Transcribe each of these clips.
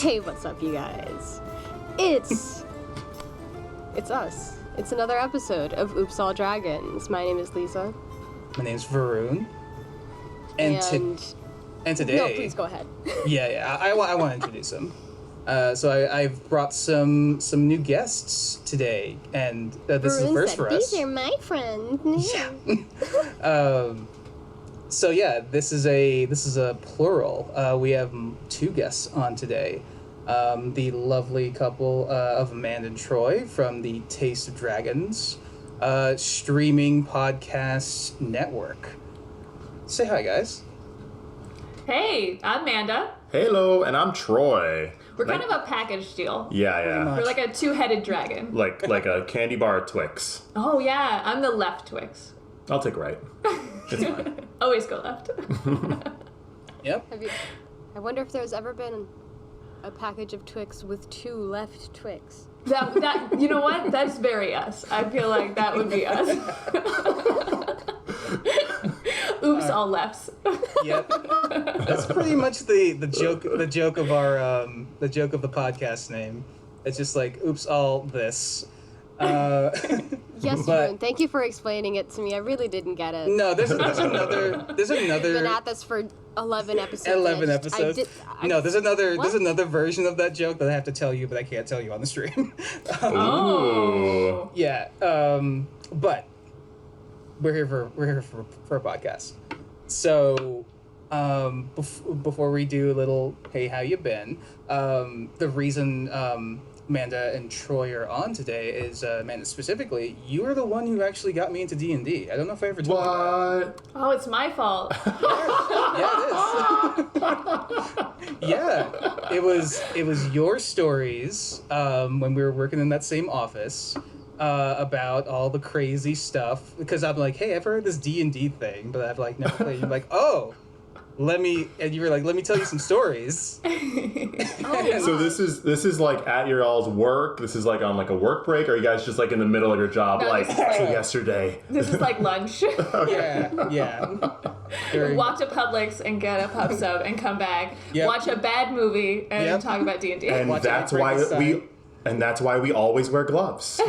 Hey, what's up, you guys? It's us. It's another episode of Oops All Dragons. My name is Lisa. My name's Varun. And today... No, please go ahead. I want to introduce him. So I've brought some new guests today, and this is the first for us. These are my friends. Yeah. So yeah, this is a plural. We have two guests on today. The lovely couple of Manda and Troy from the Taste of Dragons streaming podcast network. Say hi, guys. Hey, I'm Manda. Hello, and I'm Troy. We're kind of a package deal. Yeah. We're like a two-headed dragon. Like a candy bar Twix. Oh yeah, I'm the left Twix. I'll take right. It's fine. Always go left. Yep. I wonder if there's ever been a package of Twix with two left Twix. That you know what? That's very us. I feel like that would be us. Oops, all lefts. Yep. That's pretty much the joke of our the joke of the podcast name. It's just like oops all this. Yes, June. Thank you for explaining it to me. I really didn't get it. No, there's another. We've been at this for 11 episodes. 11 episodes. There's another version of that joke that I have to tell you, but I can't tell you on the stream. Ooh. Yeah. But we're here for a podcast. So, before we do a little, hey, how you been? The reason Manda and Troy are on today is, Manda specifically, you are the one who actually got me into D&D. I don't know if I ever told you that. Oh, it's my fault. Yeah, it is. Yeah, it was your stories when we were working in that same office about all the crazy stuff. Because I'm like, hey, I've heard this D&D thing, but I've like never played. You're like, oh. And you were like, let me tell you some stories. So this is like at your all's work. This is like on like a work break, or are you guys just like in the middle of your job? No, like, so yesterday. This is like lunch. Yeah. Walk to Publix and get a pub sub and come back. Yep. Watch a bad movie and talk about D&D. And that's why we always wear gloves.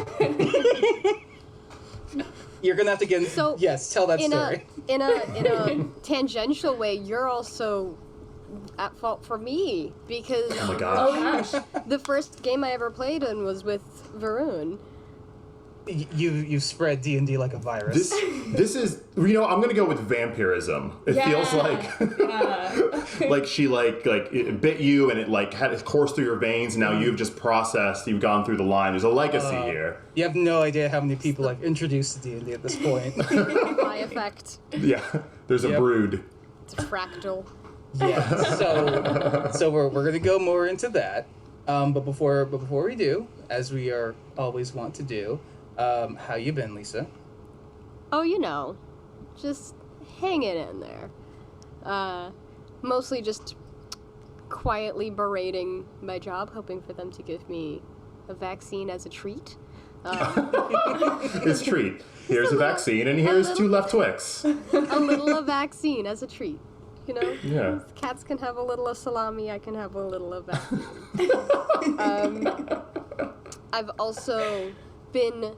You're gonna have to get. So yes, tell that story. In a tangential way, you're also at fault for me because Oh my gosh. Oh gosh. the first game I ever played in was with Varun. You spread D&D like a virus. This is, I'm gonna go with vampirism. It feels like like she like it bit you and it like had it course through your veins, and now you've just processed, you've gone through the line. There's a legacy here. You have no idea how many people I've introduced to D&D at this point. By effect. Yeah. There's a brood. It's a fractal. Yeah. So we're gonna go more into that. But before we do, as we are always want to do, how you been, Lisa? Oh, just hanging in there. Mostly just quietly berating my job, hoping for them to give me a vaccine as a treat. It's treat. Here's a vaccine, and here's two left Twix. A little of vaccine as a treat. Yeah. Cats can have a little of salami, I can have a little of vaccine. I've also been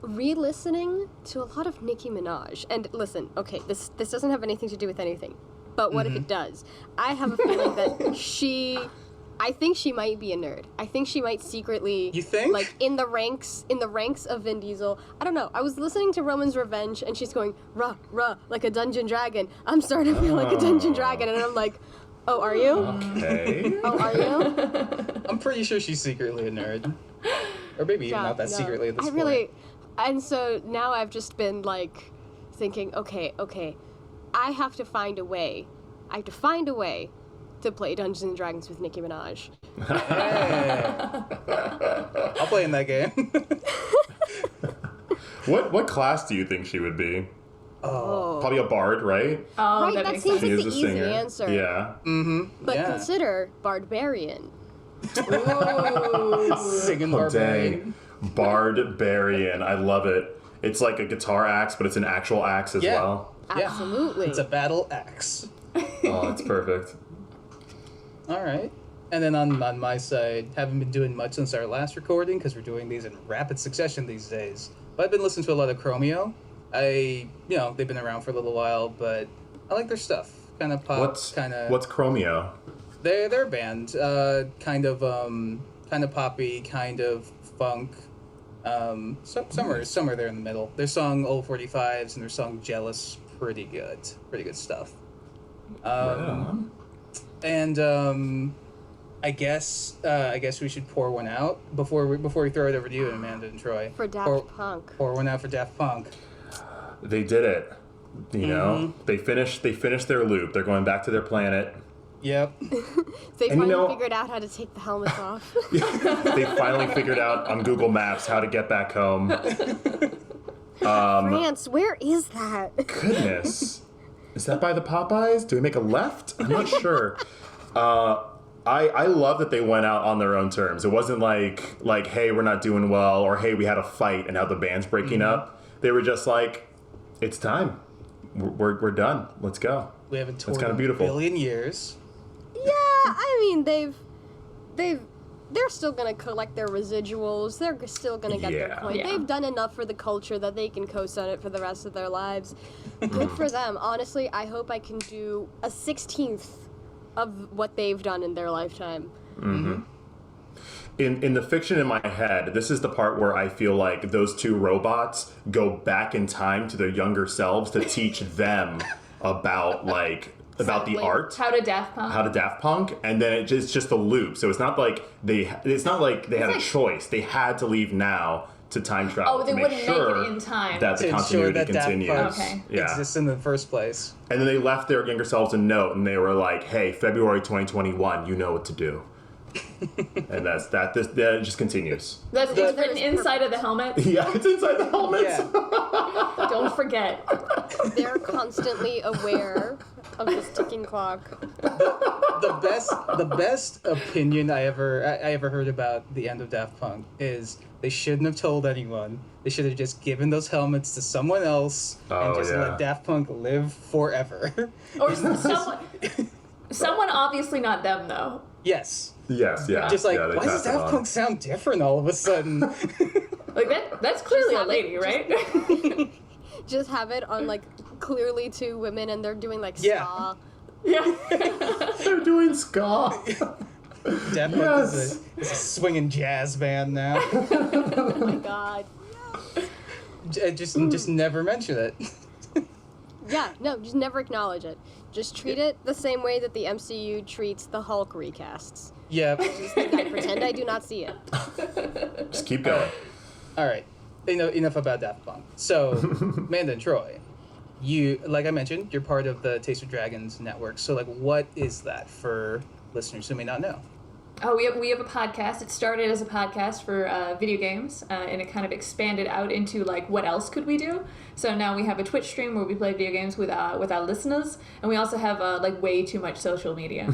re-listening to a lot of Nicki Minaj. And listen, okay, this doesn't have anything to do with anything. But what if it does? I have a feeling that I think she might be a nerd. I think she might secretly... You think? Like, in the ranks of Vin Diesel. I don't know. I was listening to Roman's Revenge, and she's going, rah, rah, like a dungeon dragon. I'm starting to feel like a dungeon dragon. And I'm like, oh, are you? Okay. Oh, are you? I'm pretty sure she's secretly a nerd. Or maybe even not that secretly at this point. And so now I've just been, like, thinking, okay, I have to find a way to play Dungeons and Dragons with Nicki Minaj. Hey. I'll play in that game. What class do you think she would be? Oh. Probably a bard, right? Oh, right, that seems like the easy singer. answer. Yeah. Mm-hmm. But consider Barbarian. Ooh. Singing Barbarian. Dang. Bardbarian. I love it. It's like a guitar axe, but it's an actual axe as well. Absolutely. It's a battle axe. Oh, it's perfect. All right. And then on my side, haven't been doing much since our last recording because we're doing these in rapid succession these days. But I've been listening to a lot of Chromeo. They've been around for a little while, but I like their stuff. Kind of pop, What's Chromeo? They're a band, kind of poppy, kind of funk. Somewhere there in the middle. Their song Old 45s and their song Jealous, pretty good stuff. And I guess we should pour one out before we throw it over to you, Amanda and Troy. For Daft Punk. Pour one out for Daft Punk. They did it. You know, they finished their loop. They're going back to their planet. Yep. They finally figured out how to take the helmets off. They finally figured out on Google Maps how to get back home. France, where is that? Goodness. Is that by the Popeyes? Do we make a left? I'm not sure. I love that they went out on their own terms. It wasn't like, hey, we're not doing well, or hey, we had a fight and now the band's breaking up. They were just like, it's time. We're done. Let's go. We haven't toured kind of in a beautiful. billion years. Yeah, I mean they're still gonna collect their residuals. They're still gonna get their coin. Yeah. They've done enough for the culture that they can coast on it for the rest of their lives. Good for them. Honestly, I hope I can do a 16th of what they've done in their lifetime. Mm-hmm. In the fiction in my head, this is the part where I feel like those two robots go back in time to their younger selves to teach them about the art, How to Daft Punk. and then it's just a loop. So it's not like they had a choice. They had to leave now to time travel. Oh, they to make wouldn't sure make it in time. that the To ensure continuity that Daft continues. Punk Okay. exists in the first place. And then they left their younger selves a note, and they were like, "Hey, February 2021, you know what to do." And that just continues. That's it's written inside of the helmet. Yeah, it's inside the helmets. Yeah. Don't forget. They're constantly aware of this ticking clock. The best opinion I ever heard about the end of Daft Punk is they shouldn't have told anyone. They should have just given those helmets to someone else and just let Daft Punk live forever. Or someone obviously not them though. Yes. Yes, yeah. Just like, yeah, they why does passed it Daft on. Punk sound different all of a sudden? Like that's clearly a lady, right? Just have it on like clearly two women and they're doing like Yeah. ska. Yeah. They're doing ska. Daft Punk is a swinging jazz band now. Oh my god. Just never mention it. Yeah, no, just never acknowledge it. Just treat it the same way that the MCU treats the Hulk recasts. Yeah. Just I pretend I do not see it. Just keep going. All right. Enough about Daft Punk. So, Manda and Troy, you, like I mentioned, you're part of the Taste of Dragons network. So, like, what is that for listeners who may not know? Oh, we have a podcast. It started as a podcast for video games, and it kind of expanded out into like what else could we do. So now we have a Twitch stream where we play video games with our listeners, and we also have like way too much social media.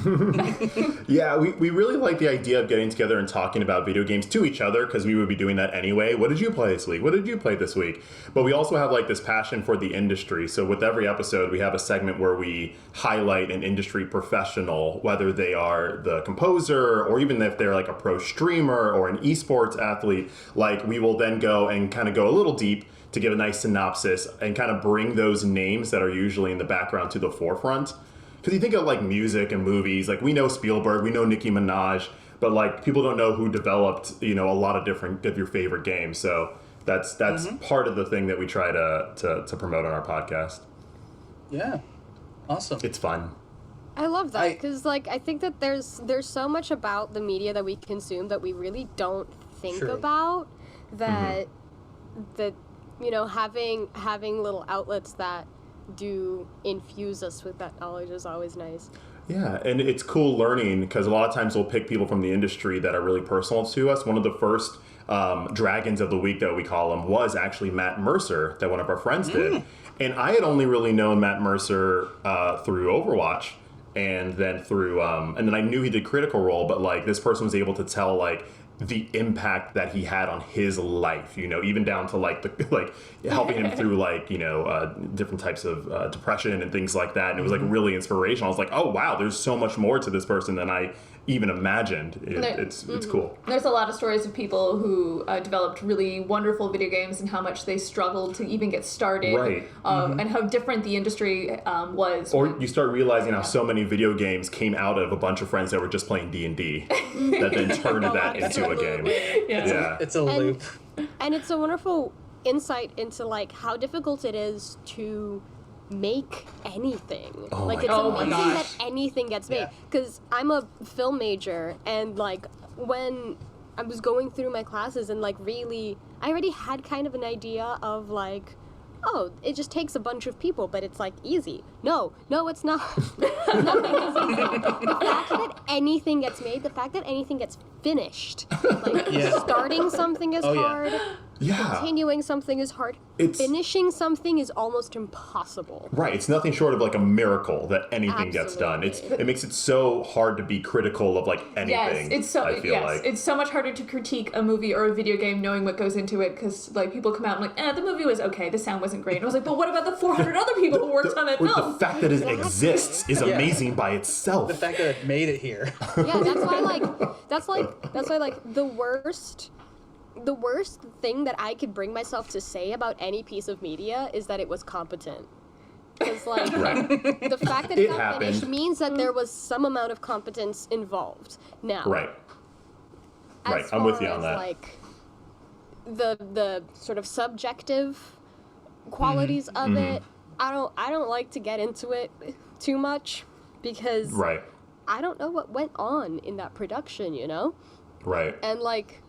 Yeah, we really like the idea of getting together and talking about video games to each other because we would be doing that anyway. What did you play this week? What did you play this week? But we also have like this passion for the industry. So with every episode, we have a segment where we highlight an industry professional, whether they are the composer or even if they're like a pro streamer or an esports athlete. Like we will then go and kind of go a little deep to give a nice synopsis and kind of bring those names that are usually in the background to the forefront. Because you think of like music and movies, like we know Spielberg, we know Nicki Minaj, but like people don't know who developed, a lot of different of your favorite games. So that's part of the thing that we try to promote on our podcast. Yeah. Awesome. It's fun. I love that because like I think that there's so much about the media that we consume that we really don't think True. about that having little outlets that do infuse us with that knowledge is always nice. Yeah, and it's cool learning because a lot of times we'll pick people from the industry that are really personal to us. One of the first dragons of the week that we call them was actually Matt Mercer that one of our friends did. And I had only really known Matt Mercer through Overwatch and then through and then I knew he did Critical Role, but like this person was able to tell like the impact that he had on his life, even down to like helping him through like different types of depression and things like that, and it was like really inspirational. I was like, oh wow, there's so much more to this person than I even imagined. It's cool. There's a lot of stories of people who developed really wonderful video games and how much they struggled to even get started, Right. And how different the industry was. Or you start realizing how so many video games came out of a bunch of friends that were just playing D&D that then turned that into a game. Yeah. It's a loop. And it's a wonderful insight into like how difficult it is to make anything. Like it's amazing that anything gets made. Because I'm a film major, and like when I was going through my classes and like really, I already had kind of an idea of like, oh, it just takes a bunch of people, but it's like easy. No, it's not. Nothing is easy. The fact that anything gets made, the fact that anything gets finished, like starting something is hard. Yeah. Continuing something is hard. Finishing something is almost impossible. Right. It's nothing short of like a miracle that anything gets done. It makes it so hard to be critical of like anything. Yes, it's so much harder to critique a movie or a video game knowing what goes into it, because like people come out and like, the movie was okay, the sound wasn't great. And I was like, but what about the 400 other people who worked on that film? The fact that it exists is amazing by itself. The fact that it made it here. Yeah, that's why the worst thing that I could bring myself to say about any piece of media is that it was competent. Because, like, the fact that it got finished means that there was some amount of competence involved. Now, I'm with you on that. Like, the sort of subjective qualities of it, I don't like to get into it too much, because I don't know what went on in that production, you know? Right. And, like,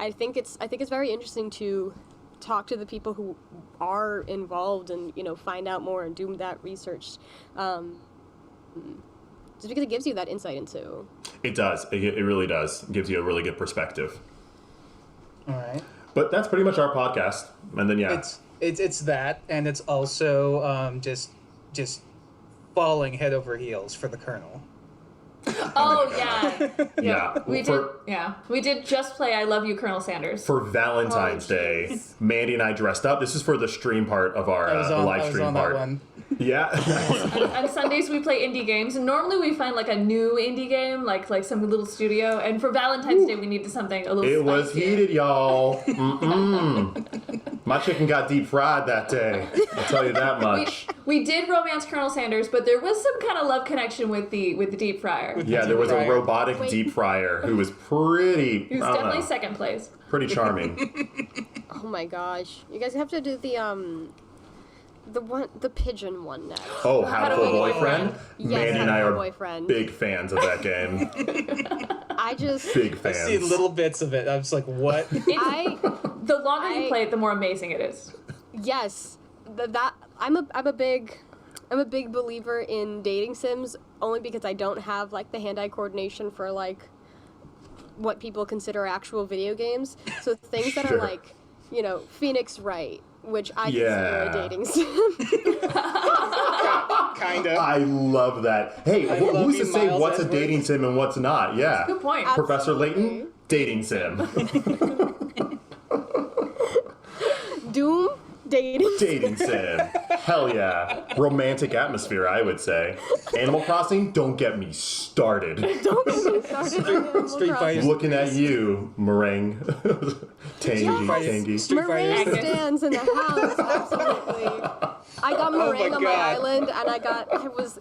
I think it's very interesting to talk to the people who are involved and, you know, find out more and do that research, just because it gives you that insight into. It does. It really does. It gives you a really good perspective. All right. But that's pretty much our podcast. And then it's that, and it's also just falling head over heels for the Colonel. Oh yeah. Yeah. We did just play I Love You, Colonel Sanders. For Valentine's Day, Mandy and I dressed up. This is for the stream part of our live stream part. That one. Yeah. On Sundays we play indie games, and normally we find like a new indie game, like some little studio. And for Valentine's Day we needed something a little spicier. It was heated, y'all. My chicken got deep fried that day. I'll tell you that much. We did romance Colonel Sanders, but there was some kind of love connection with the deep fryer. Yeah, there was a robotic deep fryer who was pretty. He was definitely second place. Pretty charming. Oh my gosh, you guys have to do the pigeon one next. Oh, How to Full Boyfriend? Yes, Mandy and I are boyfriend. big fans of that game. Big fans. I've seen little bits of it. I'm just like, what? The longer you play it, the more amazing it is. Yes, I'm a big believer in dating sims, only because I don't have like the hand-eye coordination for like what people consider actual video games. So things that are like, you know, Phoenix Wright, which I consider a dating sim. Kind of. I love that. Hey, who's to say what's a dating sim and what's not? Yeah. Good point. Professor Layton, dating sim. Doom, dating sim. Hell yeah. Romantic atmosphere, I would say. Animal Crossing, don't get me started. Don't get me started. Street Fighter. Looking at you, Meringue. Tangy. Meringue stands in the house, absolutely. I got meringue on my island, and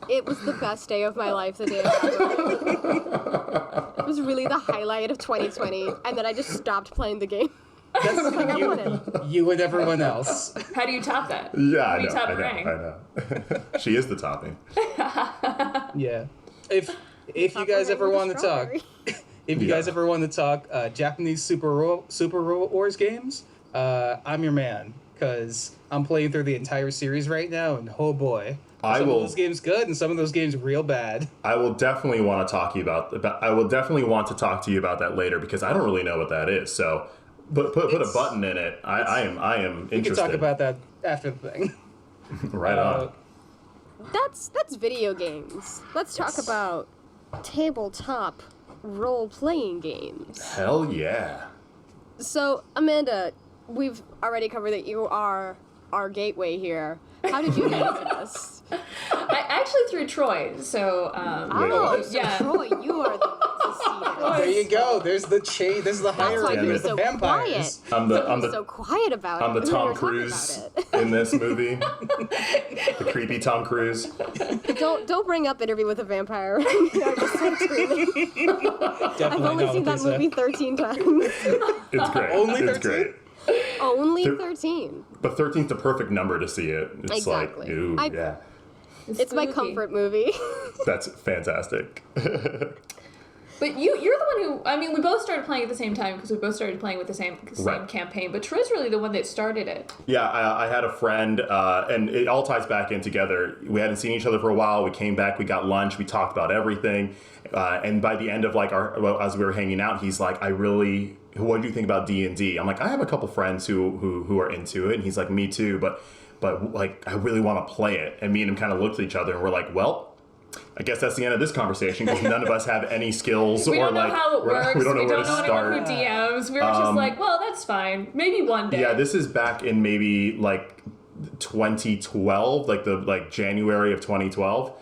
it was the best day of my life, the day I graduated. It was really the highlight of 2020, and then I just stopped playing the game. That's you and everyone else. How do you top that? Yeah, How do you top meringue? I know. She is the topping. Yeah. If you guys ever want to talk, Japanese Super Wars games, I'm your man, because I'm playing through the entire series right now, and oh boy, some of those games good and some of those games real bad. I will definitely want to talk to you about that later, because I don't really know what that is. So, put a button in it. I am interested. We can talk about that after the thing. Right on. That's video games. Let's talk about tabletop role-playing games. Hell yeah. So, Amanda, we've already covered that you are our gateway here. How did you get into this? Actually through Troy. So, Troy, you are the There you go. There's the chain. There's the That's why hierarchy he of was the so vampires. I'm so quiet about I'm it. the We Tom were talking Cruise about it. in this movie. The creepy Tom Cruise. Don't bring up Interview with a Vampire. I'm just so screaming. I've only seen that movie 13 times. It's great. Only It's 13? great. Only 13. But 13's the perfect number to see it. It's Exactly. like, ooh, yeah. It's my comfort movie. That's fantastic. But you're the one who, I mean, we both started playing at the same time because we both started playing with the same Right. campaign, but Troy's really the one that started it. Yeah, I had a friend, and it all ties back in together. We hadn't seen each other for a while. We came back, we got lunch, we talked about everything. And by the end of as we were hanging out, he's like, what do you think about D&D? I'm like, I have a couple friends who are into it. And he's like, me too, but like, I really want to play it. And me and him kind of looked at each other and we're like, well, I guess that's the end of this conversation because none of us have any skills We or don't know like how it works. we don't know where to anyone start. who DMs. We were just like, well, that's fine. Maybe one day. Yeah, this is back in maybe like 2012, like January of 2012.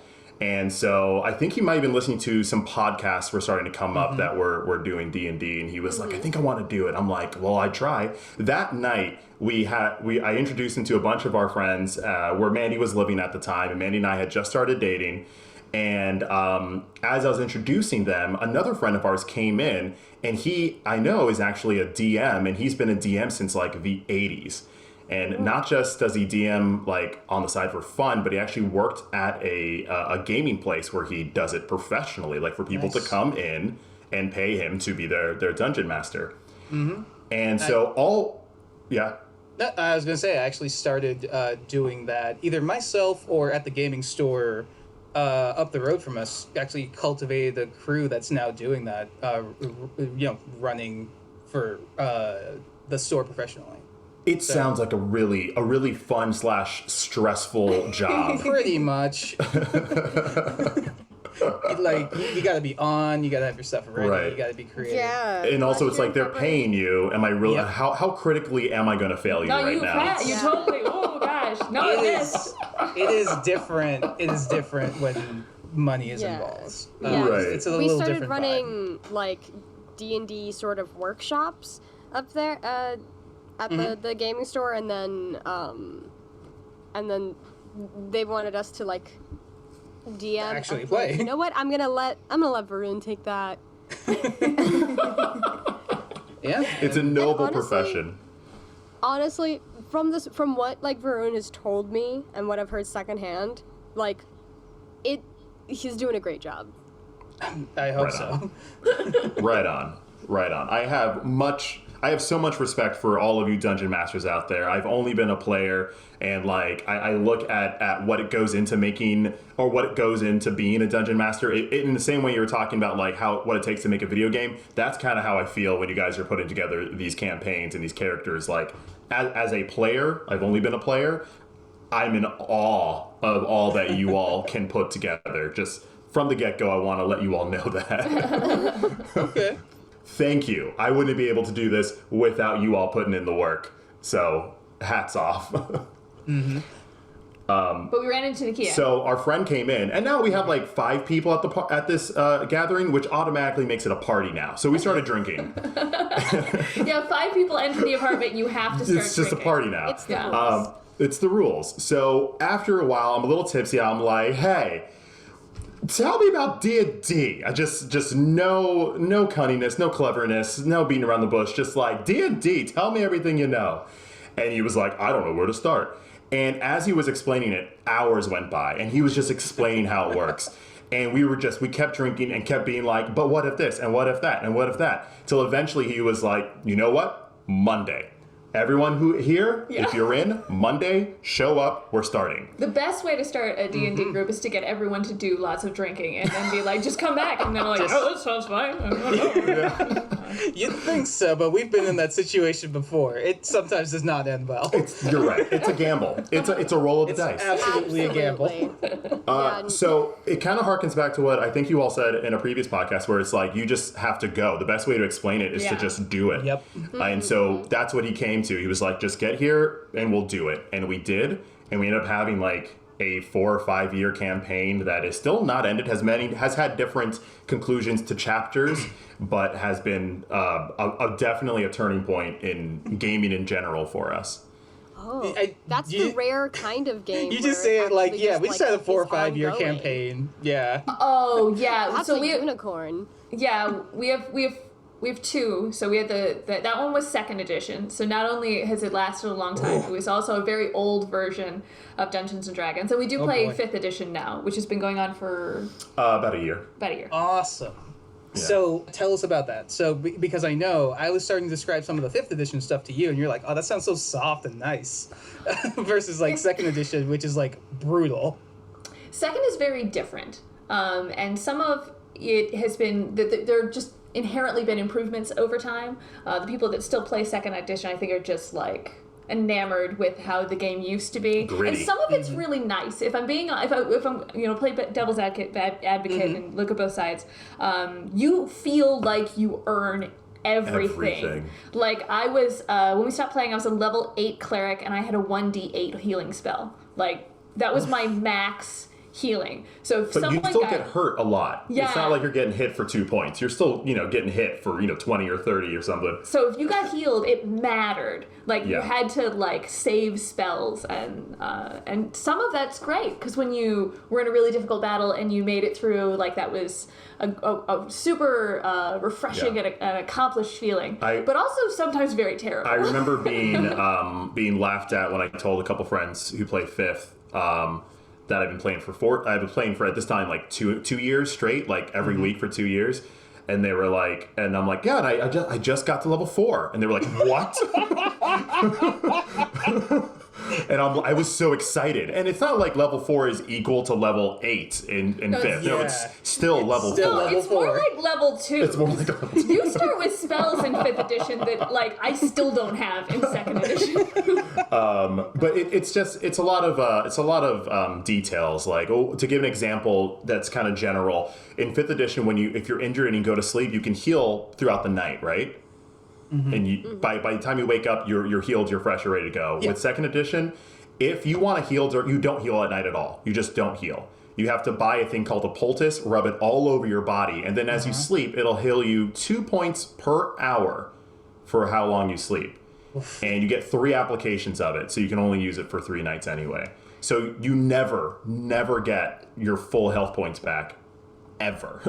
And so I think he might have been listening to some podcasts were starting to come up that were doing D&D, and he was like, I think I want to do it. I'm like, well, I try. That night I introduced him to a bunch of our friends where Mandy was living at the time, and Mandy and I had just started dating. And as I was introducing them, another friend of ours came in, and I know is actually a DM, and he's been a DM since like the 80s. And not just does he DM like on the side for fun, but he actually worked at a gaming place where he does it professionally, like for people to come in and pay him to be their dungeon master. Mm-hmm. And so I was gonna say I actually started doing that either myself or at the gaming store up the road from us. Actually cultivated a crew that's now doing that, running for the store professionally. It sounds like a really fun / stressful job. Pretty much. Like you gotta be on, you gotta have your stuff ready, Right. you gotta be creative. Yeah. And also, it's like they're paying you. Am I really? Yep. How critically am I going to fail you No, right now? You totally, oh gosh. No, It it is. is. It is different. It is different when money is involved. Yeah. Right. It's a We little started different running like D&D sort of workshops up there at the gaming store, and then they wanted us to like DM. Actually I'm play. like, you know what? I'm gonna let Varun take that. Yeah. It's a noble honestly- profession. Honestly, from what like Varun has told me and what I've heard secondhand, like he's doing a great job. I hope Right so. Right on. I have so much respect for all of you dungeon masters out there. I've only been a player, and like I look at what it goes into making, or what it goes into being a dungeon master. In the same way you were talking about like what it takes to make a video game. That's kind of how I feel when you guys are putting together these campaigns and these characters. Like as a player, I've only been a player. I'm in awe of all that you all can put together. Just from the get-go, I want to let you all know that. Okay. Thank you. I wouldn't be able to do this without you all putting in the work. So, hats off. But we ran into Nakia. So, our friend came in, and now we have like 5 people at this gathering, which automatically makes it a party now. So, we started drinking. Yeah, 5 people enter the apartment, you have to start It's just drinking. a party now. It's the Yeah. rules. It's the rules. So, after a while, I'm a little tipsy. I'm like, hey, tell me about D&D. I just no cunningness, no cleverness, no beating around the bush. Just like, D&D, tell me everything you know. And he was like, I don't know where to start. And as he was explaining it, hours went by, and he was just explaining how it works. And we kept drinking and kept being like, but what if this, and what if that, and what if that? Till eventually he was like, you know what? Monday. Everyone who here, if you're in, Monday, show up, we're starting. The best way to start a D&D group is to get everyone to do lots of drinking and then be like, just come back. And they're like, oh, that sounds fine. You'd think so, but we've been in that situation before. It sometimes does not end well. You're right. It's a gamble. It's a roll of the It's dice. absolutely a gamble. Yeah, So it kind of harkens back to what I think you all said in a previous podcast, where it's like you just have to go. The best way to explain it is to Yeah. just do it. Yep. And so that's what he came to. He was like, just get here and we'll do it. And we did. And we ended up having like a 4 or 5 year campaign that is still not ended, has had different conclusions to chapters, but has been definitely a turning point in gaming in general for us. Oh, that's the rare kind of game. You just say it like, yeah, we just had a 4 or 5 year campaign. Yeah. Oh yeah, that's so a we have, unicorn. Yeah, we have two. So we had that one was 2nd edition. So not only has it lasted a long time, it was also a very old version of Dungeons and Dragons. And we do play 5th edition now, which has been going on for about a year. Awesome. Yeah. So tell us about that. So because I know I was starting to describe some of the 5th edition stuff to you, and you're like, oh, that sounds so soft and nice, versus like 2nd edition, which is like brutal. 2nd is very different, and some of it has been there are just inherently been improvements over time. The people that still play 2nd edition, I think, are just like enamored with how the game used to be. Gritty. And some of it's really nice. If I'm play devil's advocate and look at both sides, you feel like you earn everything. Like I was when we stopped playing, I was a level 8 cleric and I had a 1d8 healing spell. Like that was my max healing. So if but you still get hurt a lot. Yeah. It's not like you're getting hit for 2 points. You're still, getting hit for, 20 or 30 or something. So if you got healed, it mattered. Like you had to like save spells and some of that's great because when you were in a really difficult battle and you made it through, like that was a super refreshing and an accomplished feeling. But also sometimes very terrible. I remember being laughed at when I told a couple friends who play 5th that I've been playing for at this time like two years straight, like every week for 2 years. And they were like, and I'm like, yeah, and I just got to level 4. And they were like, what? And I was so excited. And it's not like level 4 is equal to level 8 in 5th. No, it's still level 4. It's more like level 2. It's more like level 2. You start with spells in 5th edition that like I still don't have in 2nd edition. But it's a lot of details. Like, to give an example that's kind of general, in 5th edition, if you're injured and you go to sleep, you can heal throughout the night, right? Mm-hmm. And by the time you wake up, you're healed, you're fresh, you're ready to go. Yeah. With 2nd edition, if you want to heal, you don't heal at night at all. You just don't heal. You have to buy a thing called a poultice, rub it all over your body, and then as you sleep, it'll heal you 2 points per hour for how long you sleep. Oof. And you get 3 applications of it, so you can only use it for 3 nights anyway. So you never get your full health points back. Ever.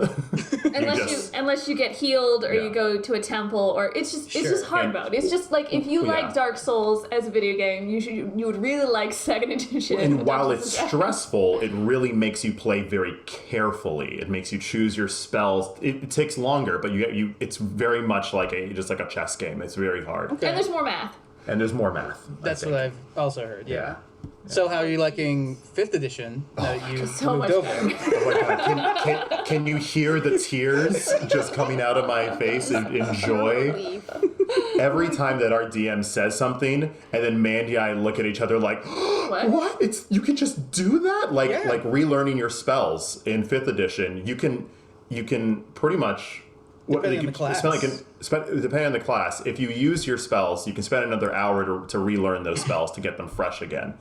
unless you get healed or you go to a temple or it's just hard mode. It's just like if you like Dark Souls as a video game, you would really like 2nd edition. And while it's stressful, it really makes you play very carefully. It makes you choose your spells. It takes longer, but it's very much like a chess game. It's very hard. Okay. And there's more math. That's what I've also heard. Yeah. So how are you liking 5th edition that you moved over? Oh my God. Can you hear the tears just coming out of my face in joy? Every time that our DM says something, and then Mandy and I look at each other like, what? You can just do that? Like relearning your spells in 5th edition, you can pretty much... Depending on the class. Depending on the class, if you use your spells, you can spend another hour to relearn those spells to get them fresh again.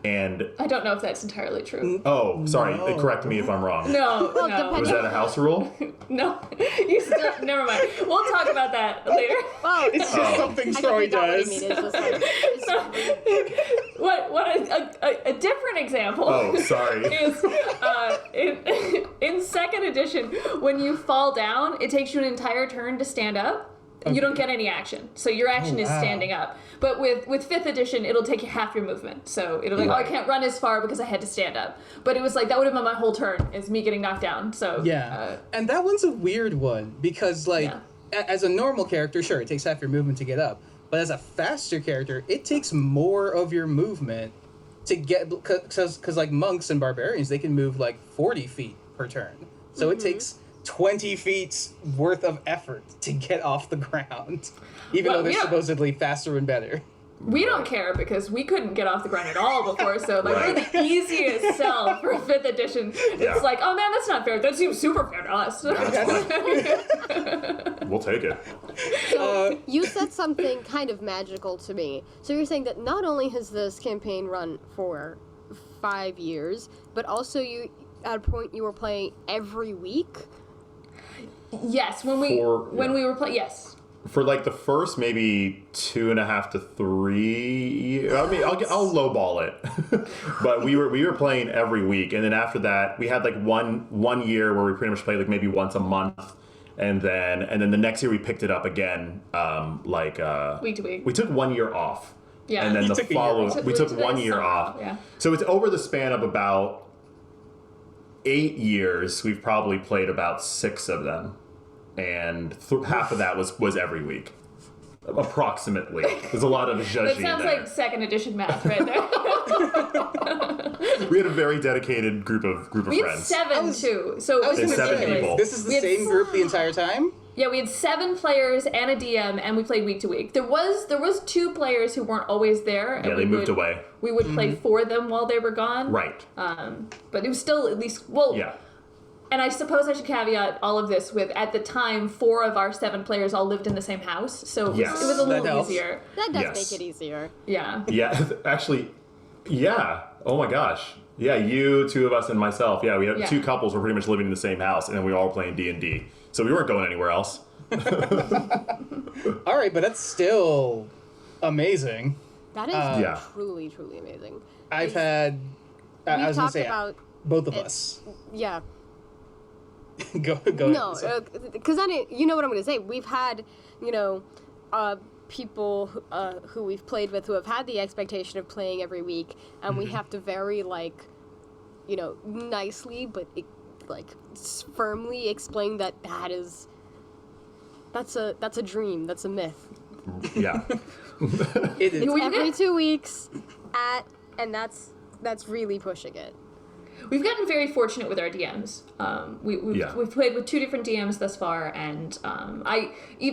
And I don't know if that's entirely true. Oh, sorry. No. Correct me if I'm wrong. No. Was that a house rule? No. Never mind. We'll talk about that later. Well, it's just something Troy does. A different example. Oh, sorry. Is in 2nd edition, when you fall down, it takes you an entire turn to stand up. You don't get any action. So your action is standing up. But with 5th edition, it'll take you half your movement. So it'll be like, I can't run as far because I had to stand up. But it was like, that would have been my whole turn, is me getting knocked down. So and that one's a weird one because as a normal character, sure, it takes half your movement to get up. But as a faster character, it takes more of your movement to get, because like monks and barbarians, they can move like 40 feet per turn. So it takes 20 feet worth of effort to get off the ground, even though they're supposedly faster and better. We don't care because we couldn't get off the ground at all before, so we're the easiest sell for 5th edition. It's like, oh man, that's not fair. That seems super fair to us. We'll take it. So you said something kind of magical to me. So you're saying that not only has this campaign run for 5 years, but also you at a point you were playing every week. Yes, when we were playing, yes. For like the first maybe 2.5 to 3, I mean, I'll lowball it, but we were playing every week, and then after that we had like one year where we pretty much played like maybe once a month, and then the next year we picked it up again, week to week. We took 1 year off, Yeah, and then the following we took 1 year off. Yeah. So it's over the span of about 8 years. We've probably played about 6 of them. And half of that was every week, approximately. There's a lot of zhuzhy. That sounds like second edition math right there. We had a very dedicated group of We had friends. 7 too, so it was It's 7 ridiculous. people. This is the same group the entire time? Yeah, we had 7 players and a DM, and we played week to week. There was 2 players who weren't always there. And Yeah, they moved away. We would play for them while they were gone. Right. But it was still at least Yeah. And I suppose I should caveat all of this with, at the time, 4 of our 7 players all lived in the same house, so it Yes. was a That little helps. easier. That does Yes. make it easier. Yeah. Yeah, actually, yeah. Oh my gosh. Yeah, you, 2 of us, and myself. Yeah, we had Yeah. 2 couples were pretty much living in the same house, and then we were all playing D&D. So we weren't going anywhere else. All right, but that's still amazing. That is Yeah. truly, truly amazing. I've had... I We've was going talked to say, about both of it- us. yeah. Go No, ahead. because then you know what I'm going to say. We've had, people who we've played with who have had the expectation of playing every week, and we have to very nicely but firmly explain that that's a dream, that's a myth. Yeah. It is. We Every get- 2 weeks and that's really pushing it. We've gotten very fortunate with our DMs. We've played with 2 different DMs thus far, and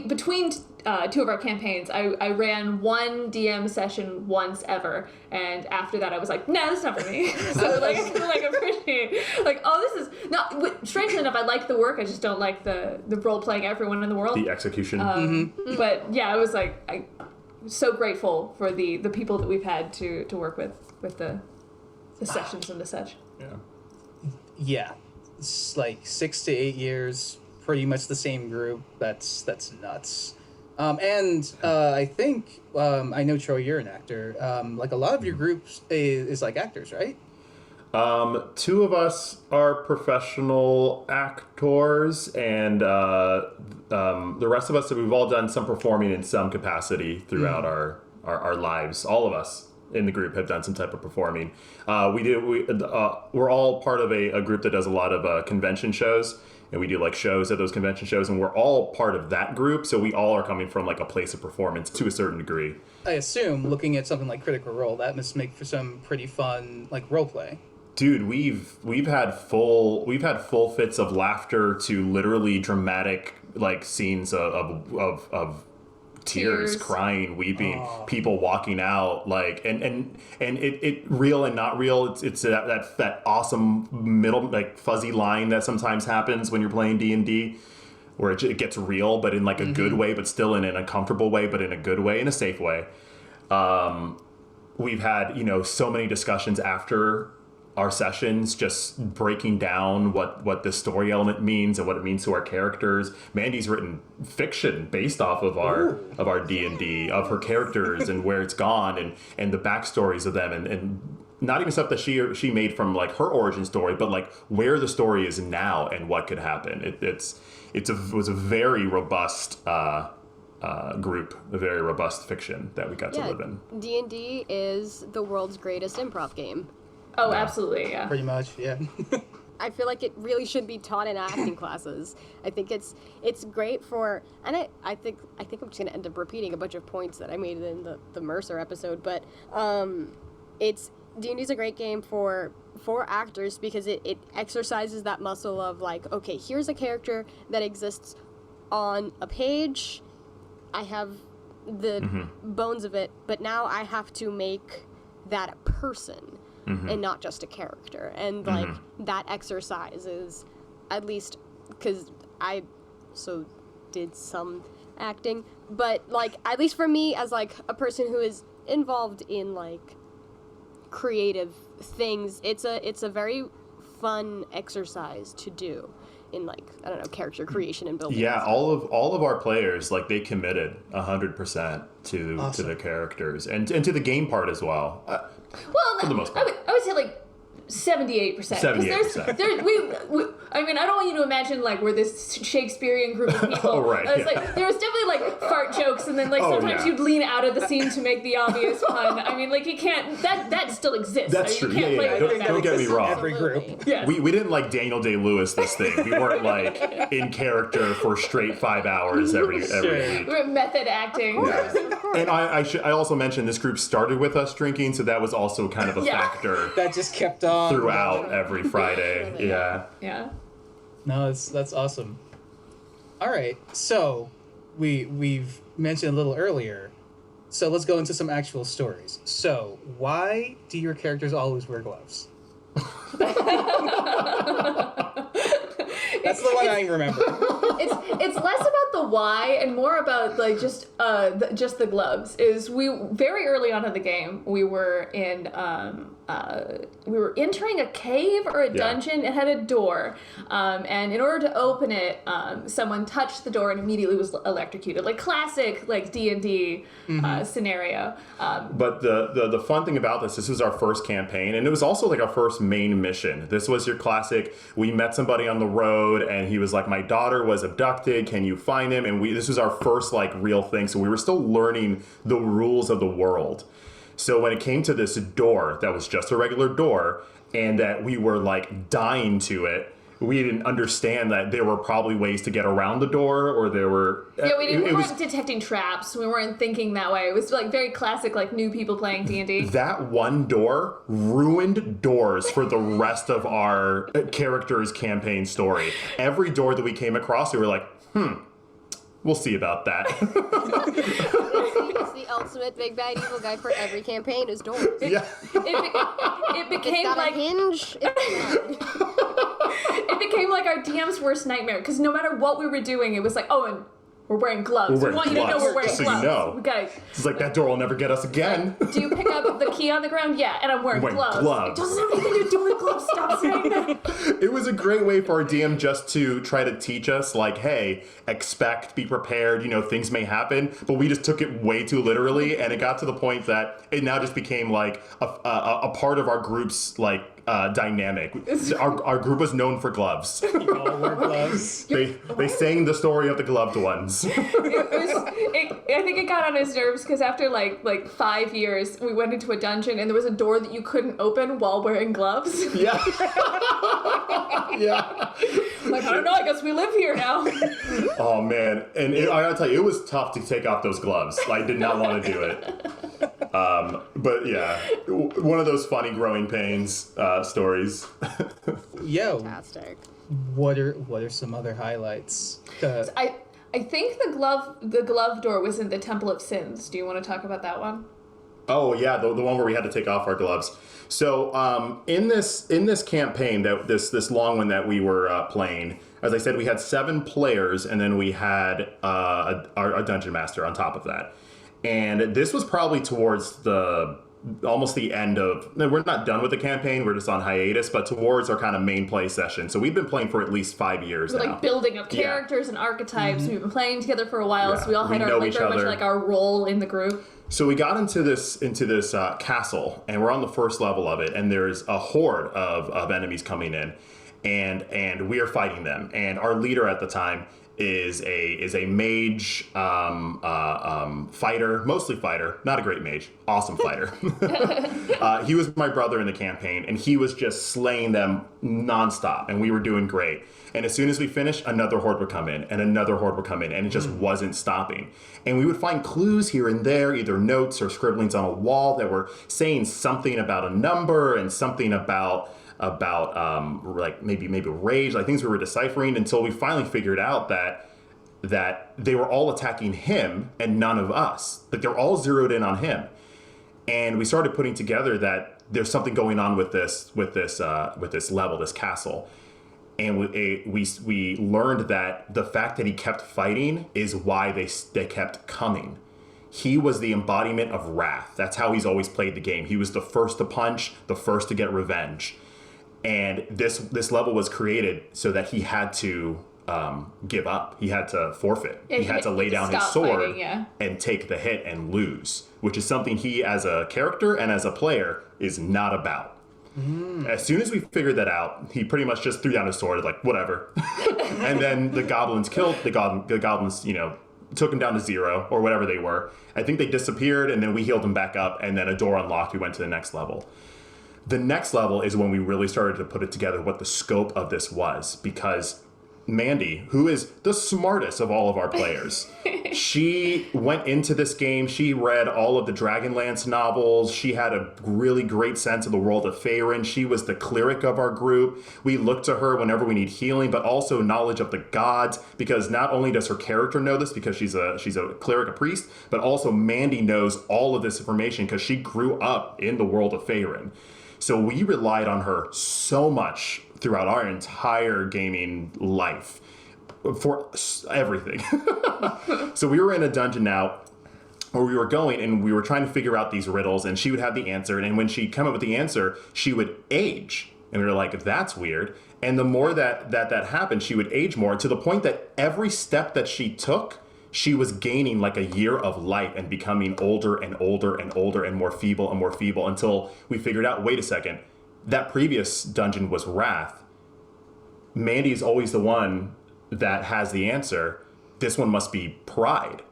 between 2 of our campaigns, I ran 1 DM session once ever, and after that I was like, nah, that's not for me. So I appreciate this is not. Strangely enough, I like the work. I just don't like the role playing everyone in the world. The execution. But yeah, I was like, I'm so grateful for the people that we've had to work with the sessions and the such. Yeah. Yeah. It's like 6 to 8 years, pretty much the same group. That's nuts. I think, I know, Troy, you're an actor. Like, a lot of your groups is like actors, right? 2 of us are professional actors, and the rest of us, we've all done some performing in some capacity throughout our lives. All of us in the group have done some type of performing. We're all part of a group that does a lot of convention shows, and we do like shows at those convention shows, and we're all part of that group, so we all are coming from like a place of performance to a certain degree. I assume, looking at something like Critical Role, that must make for some pretty fun, like, role play. Dude, we've had full fits of laughter to literally dramatic like scenes of tears, crying, weeping, people walking out, like and it real and not real. It's that awesome middle, like, fuzzy line that sometimes happens when you're playing D&D, where it gets real, but in like a good way, but still in an uncomfortable way, but in a good way, in a safe way. We've had so many discussions after our sessions, just breaking down what the story element means and what it means to our characters. Mandy's written fiction based off of our D&D, of her characters and where it's gone, and the backstories of them, and not even stuff that she made from like her origin story, but like where the story is now and what could happen. It was a very robust group, a very robust fiction that we got to live in. D&D is the world's greatest improv game. Oh, absolutely, yeah. Pretty much, yeah. I feel like it really should be taught in acting classes. I think it's great for, and I think I'm just gonna end up repeating a bunch of points that I made in the Mercer episode, but D&D's a great game for actors because it exercises that muscle of like, okay, here's a character that exists on a page. I have the bones of it, but now I have to make that a person. And not just a character. And like that exercise is, at least because I so did some acting, but like at least for me as like a person who is involved in like creative things. It's a very fun exercise to do in, like, I don't know, character creation and building. Yeah, all of our players, like, they committed 100% to Awesome. the characters and to the game part as well. Well, for the most part. I would say like 78%. 78%. I mean, I don't want you to imagine like we're this Shakespearean group of people. Oh, right, It's yeah. like there was definitely like fart jokes, and then like sometimes yeah. you'd lean out of the scene to make the obvious pun. I mean, like you can't. That still exists. That's I mean, true. You can't Yeah, play yeah. with Don't that. get me wrong. Every group. Yeah. We didn't like Daniel Day-Lewis this thing. We weren't like in character for straight 5 hours every week. We're method acting. And I also mentioned this group started with us drinking, so that was also kind of a Yeah. factor That just kept on throughout every Friday. Yeah. Yeah. No, that's awesome. All right, so we've mentioned a little earlier, so let's go into some actual stories. So why do your characters always wear gloves? That's the one I remember. It's less about the why and more about like just the gloves. Is we very early on in the game we were entering a cave or a dungeon. It had a door, and in order to open it, someone touched the door and immediately was electrocuted. Like classic like D&D scenario. But the fun thing about this was our first campaign, and it was also like our first main mission. This was your classic, we met somebody on the road, and he was like, my daughter was abducted, can you find him? And this was our first like real thing, so we were still learning the rules of the world. So when it came to this door that was just a regular door, and that we were like dying to it, we didn't understand that there were probably ways to get around the door, or there were... Yeah, we weren't detecting traps. We weren't thinking that way. It was like very classic, like new people playing D&D. That one door ruined doors for the rest of our characters' campaign story. Every door that we came across, we were like, we'll see about that. It's the ultimate big bad evil guy for every campaign is doors. Yeah. It became Got like a hinge. it became like our DM's worst nightmare because no matter what we were doing, it was like, oh, and we're wearing gloves. We're We wearing want you to know gloves, we're wearing just so you gloves. know. We gotta, It's like, that door will never get us again. do you pick up the key on the ground? Yeah, and I'm wearing Wearing gloves. gloves. It doesn't have anything to do with gloves. Stop saying that. It was a great way for our DM just to try to teach us, like, hey, expect, be prepared, things may happen. But we just took it way too literally, and it got to the point that it now just became like a part of our group's like dynamic. Our group was known for gloves. You all wear gloves. They sang the story of the gloved ones. I think it got on his nerves because after like 5 years, we went into a dungeon and there was a door that you couldn't open while wearing gloves. Yeah. Yeah. Like, I don't know, I guess we live here now. Oh man, and I gotta tell you, it was tough to take off those gloves. I did not want to do it. But yeah, one of those funny growing pains stories. Yo, Fantastic. what are some other highlights? I think the glove door was in the Temple of Sins. Do you want to talk about that one? Oh yeah, the one where we had to take off our gloves. So in this campaign, this long one that we were playing, as I said, we had 7 players, and then we had our dungeon master on top of that. And this was probably towards almost the end of... We're not done with the campaign, we're just on hiatus, but towards our kind of main play session. So we've been playing for at least 5 years We're now. like building up characters and archetypes. We've been playing together for a while, Yeah, so we all had we our know like each very much other. like our role in the group. So we got into this castle, and we're on the first level of it, and there's a horde of enemies coming in, and we are fighting them. And our leader at the time is a mage fighter, mostly fighter, not a great mage, awesome fighter. He was my brother in the campaign, and he was just slaying them nonstop, and we were doing great. And as soon as we finished, another horde would come in, and another horde would come in, and it just wasn't stopping. And we would find clues here and there, either notes or scribblings on a wall that were saying something about a number and something about like maybe rage, like things we were deciphering, until we finally figured out that they were all attacking him and none of us. Like they're all zeroed in on him. And we started putting together that there's something going on with this level, this castle. And we learned that the fact that he kept fighting is why they kept coming. he was the embodiment of wrath. That's how he's always played the game. He was the first to punch, the first to get revenge. And this level was created so that he had to give up. He had to forfeit. Yeah, he had to lay down his sword fighting, and take the hit and lose, which is something he, as a character and as a player, is not about. As soon as we figured that out, he pretty much just threw down his sword, like, whatever. And then the goblins killed the goblins, took him down to 0 or whatever they were. I think they disappeared, and then we healed them back up, and then a door unlocked. We went to the next level. The next level is when we really started to put it together what the scope of this was, because Mandy, who is the smartest of all of our players, she went into this game, she read all of the Dragonlance novels, she had a really great sense of the world of Faerun, she was the cleric of our group. We look to her whenever we need healing, but also knowledge of the gods, because not only does her character know this because she's a cleric, a priest, but also Mandy knows all of this information because she grew up in the world of Faerun. So we relied on her so much throughout our entire gaming life for everything. So we were in a dungeon now where we were going and we were trying to figure out these riddles, and she would have the answer. And when she'd come up with the answer, she would age. And we were like, that's weird. And the more that happened, she would age more, to the point that every step that she took, she was gaining like a year of life and becoming older and older and older and more feeble until we figured out, wait a second, that previous dungeon was Wrath. Mandy's always the one that has the answer. This one must be Pride.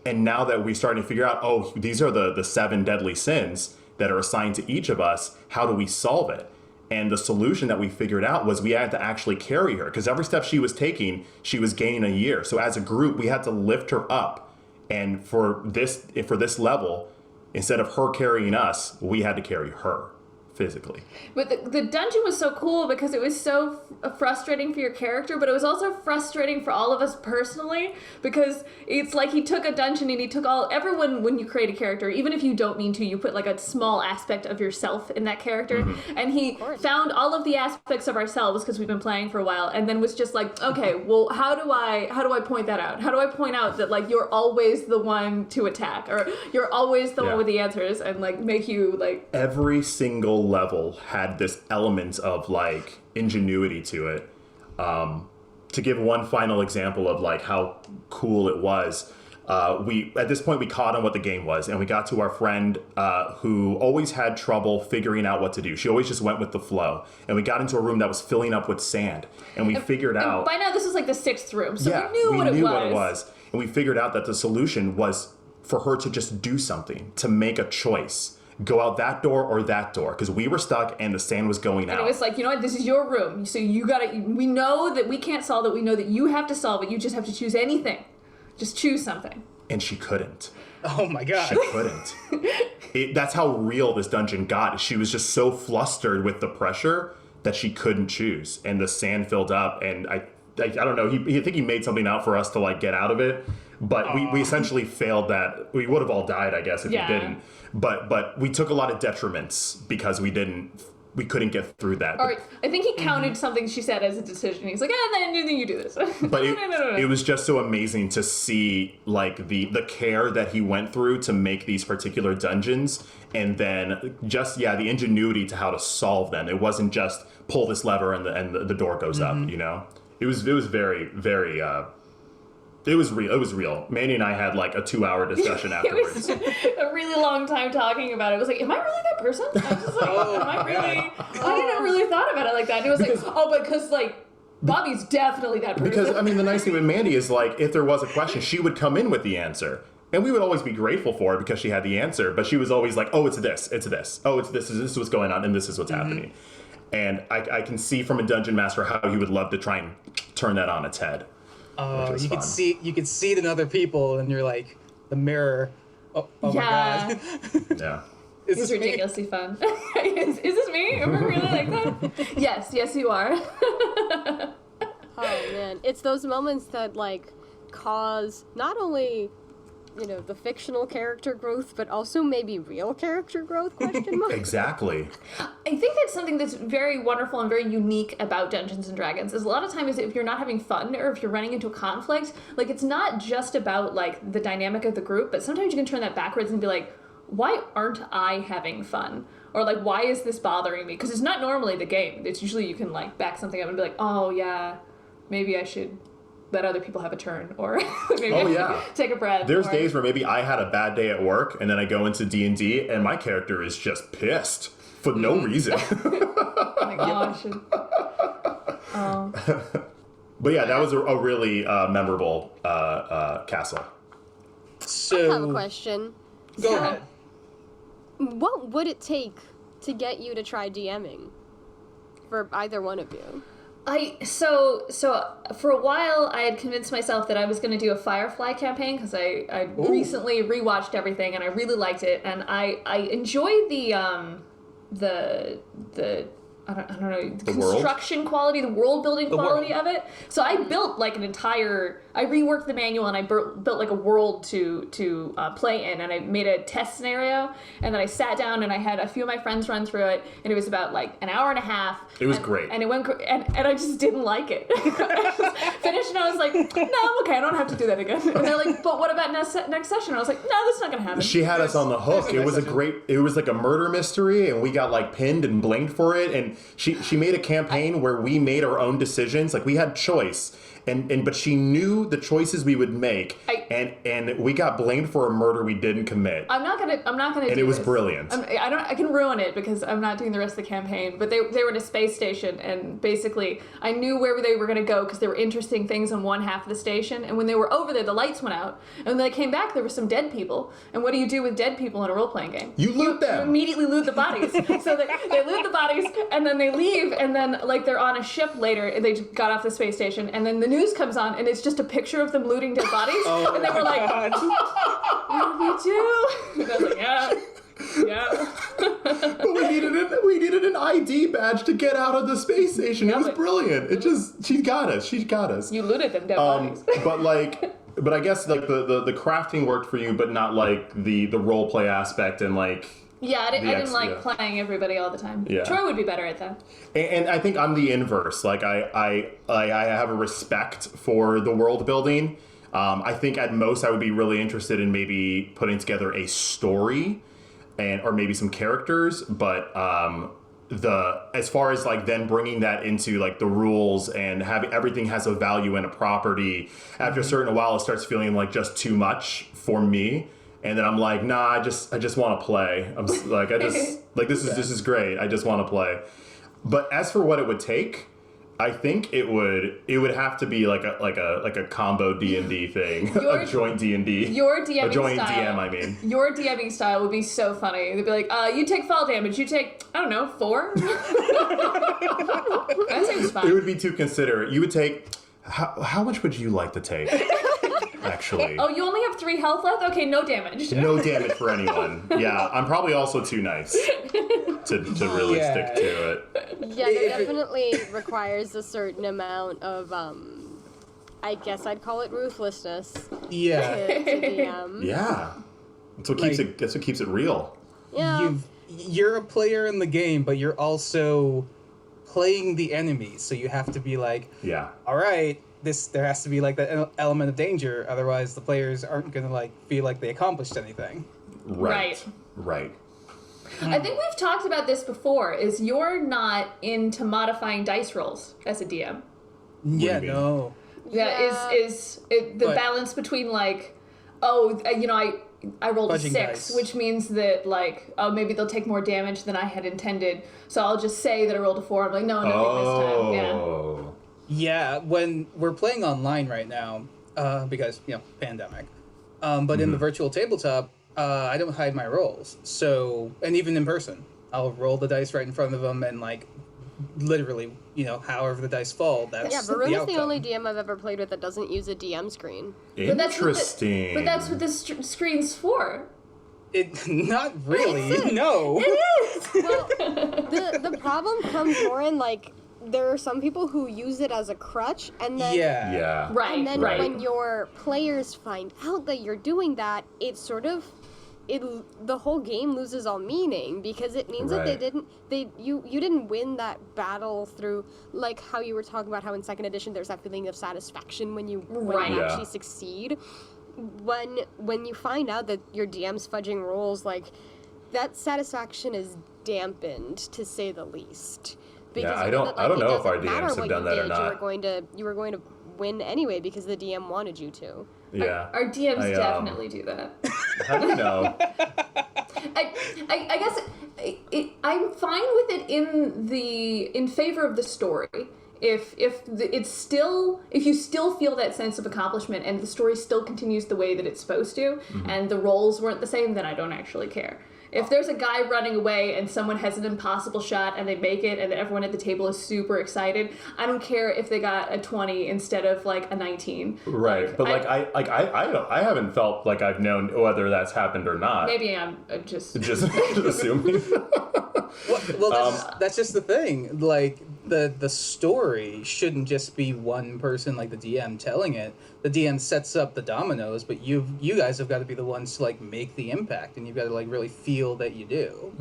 And now that we're starting to figure out, oh, these are the 7 deadly sins that are assigned to each of us, how do we solve it? And the solution that we figured out was we had to actually carry her, because every step she was taking, she was gaining a year. So as a group, we had to lift her up. And for this level, instead of her carrying us, we had to carry her physically. But the dungeon was so cool because it was so frustrating for your character, but it was also frustrating for all of us personally, because it's like he took a dungeon and he took everyone, when you create a character, even if you don't mean to, you put like a small aspect of yourself in that character, and he found all of the aspects of ourselves, because we've been playing for a while, and then was just like, okay, well, how do I point that out? How do I point out that like you're always the one to attack, or you're always the one with the answers, and like make you like... Every single level had this element of like ingenuity to it. To give one final example of like how cool it was, at this point we caught on what the game was, and we got to our friend who always had trouble figuring out what to do. She always just went with the flow, and we got into a room that was filling up with sand, and we figured out, by now this was like the 6th room, so we knew what it was, and we figured out that the solution was for her to just do something, to make a choice. Go out that door or that door, because we were stuck and the sand was going out. And it was like, you know what, this is your room, so we know that we can't solve it, we know that you have to solve it, you just have to choose anything. Just choose something. And she couldn't. Oh my god. She couldn't. That's how real this dungeon got. She was just so flustered with the pressure that she couldn't choose, and the sand filled up, and I don't know, I think he made something out for us to like get out of it, but we essentially failed that. We would have all died, I guess, if we didn't. But we took a lot of detriments because we couldn't get through that. All right, I think he counted something she said as a decision. He's like, then you do this. But no. It was just so amazing to see like the care that he went through to make these particular dungeons, and then just the ingenuity to how to solve them. It wasn't just pull this lever and the door goes up. You know, it was very very. It was real. It was real. Manny and I had like a 2-hour discussion afterwards. It was a really long time talking about it. It was like, am I really that person? I was just like, am I really? I didn't really thought about it like that. And it was because like Bobby's definitely that person. Because I mean, the nice thing with Mandy is like, if there was a question, she would come in with the answer, and we would always be grateful for it because she had the answer. But she was always like, oh, it's this. Oh, it's this. This is what's going on, and this is what's happening. And I can see from a dungeon master how he would love to try and turn that on its head. You could see it in other people, and you're like the mirror. Oh my god. Yeah. It's ridiculously fun. Is this me? Am I really like that? Yes, you are. Oh man, it's those moments that like cause not only the fictional character growth, but also maybe real character growth, question mark? Exactly. I think that's something that's very wonderful and very unique about Dungeons and Dragons, is a lot of times if you're not having fun or if you're running into a conflict, like, it's not just about, like, the dynamic of the group, but sometimes you can turn that backwards and be like, why aren't I having fun? Or, like, why is this bothering me? Because it's not normally the game. It's usually you can, like, back something up and be like, oh, yeah, maybe I should let other people have a turn, or maybe I should take a breath. There's days where maybe I had a bad day at work, and then I go into D&D, and my character is just pissed for no reason. Like, oh, I should... But yeah, that was a really memorable castle. So I have a question. Go ahead. What would it take to get you to try DMing for either one of you? So for a while I had convinced myself that I was going to do a Firefly campaign, because I recently rewatched everything and I really liked it, and I enjoyed the I don't know, the construction quality, the world building quality of it. So I built like I reworked the manual and I built like a world to play in, and I made a test scenario, and then I sat down and I had a few of my friends run through it, and it was about like an hour and a half. It was great. And it went, and I just didn't like it. I just finished and I was like, no, I'm okay, I don't have to do that again. And they're like, but what about next session? And I was like, no, that's not gonna happen. She had us on the hook. It was it was like a murder mystery, and we got like pinned and blamed for it, and she made a campaign where we made our own decisions. Like, we had choice, but she knew the choices we would make, and we got blamed for a murder we didn't commit. I'm not gonna. And it was brilliant. I can ruin it because I'm not doing the rest of the campaign. But they were in a space station, and basically I knew where they were gonna go because there were interesting things on one half of the station. And when they were over there, the lights went out, and when they came back, there were some dead people. And what do you do with dead people in a role playing game? You loot them. You immediately loot the bodies. So they loot the bodies, and then they leave, and then like they're on a ship later. And they just got off the space station, and then the news comes on, and it's just a picture of them looting dead bodies. And they were like, what do we do? And I was like, yeah. But we needed an ID badge to get out of the space station. It was brilliant. She got us. You looted them dead bodies. But I guess like the crafting worked for you, but not like the role play aspect and like. Yeah, I didn't like playing everybody all the time. Yeah. Troy would be better at that. And I think I'm the inverse. Like I have a respect for the world building. I think at most I would be really interested in maybe putting together a story, or maybe some characters. But as far as like then bringing that into like the rules and having everything has a value in a property, after a certain while it starts feeling like just too much for me. And then I'm like, nah, I just want to play. I'm like, this is great. I just want to play. But as for what it would take, I think it would have to be like a combo D&D thing, a joint D&D. Your DMing a joint style, DM, I mean. Your DMing style would be so funny. They'd be like, you take fall damage. You take, I don't know, 4. That seems fun. It would be too considerate. You would take. How much would you like to take? Actually. Oh, you only have 3 health left? Okay, no damage. No damage for anyone. Yeah, I'm probably also too nice to really stick to it. Yeah, that definitely requires a certain amount of, I guess I'd call it ruthlessness. Yeah. To DM. Yeah. That's what keeps it real. Yeah. You're a player in the game, but you're also playing the enemy, so you have to be like, all right, there has to be like that element of danger, otherwise the players aren't gonna like feel like they accomplished anything. Right. I think we've talked about this before, is you're not into modifying dice rolls as a DM. Yeah, no. The balance between like, I rolled a 6, dice. which means that like, maybe they'll take more damage than I had intended, so I'll just say that I rolled a 4. I'm like, no, nothing this time. Yeah. Yeah, when we're playing online right now, because, pandemic, but in the virtual tabletop, I don't hide my rolls. So, and even in person, I'll roll the dice right in front of them and, like, literally, however the dice fall, that's Varun is the only DM I've ever played with that doesn't use a DM screen. Interesting. But that's what this screen's for. Not really, no. It is! Well, the problem comes more in, like, there are some people who use it as a crutch, and then Right. and then right. when your players find out that you're doing that, it's sort of the whole game loses all meaning, because it means that you didn't win that battle through, like how you were talking about how in second edition there's that feeling of satisfaction when you actually succeed. When you find out that your DM's fudging rules, like that satisfaction is dampened, to say the least. Because I don't know if our DMs have done that or not. You were going to win anyway because the DM wanted you to. Yeah. Our DMs definitely do that. How do you know? I guess I'm fine with it in favor of the story. If you still feel that sense of accomplishment and the story still continues the way that it's supposed to, and the roles weren't the same, then I don't actually care. If there's a guy running away and someone has an impossible shot and they make it and everyone at the table is super excited, I don't care if they got a 20 instead of like a 19. Right, but I haven't felt like I've known whether that's happened or not. Maybe I'm just assuming. Well, that's just the thing. Like the story shouldn't just be one person, like the DM, telling it. The DM sets up the dominoes, but you guys have got to be the ones to like make the impact, and you've got to like really feel that you do.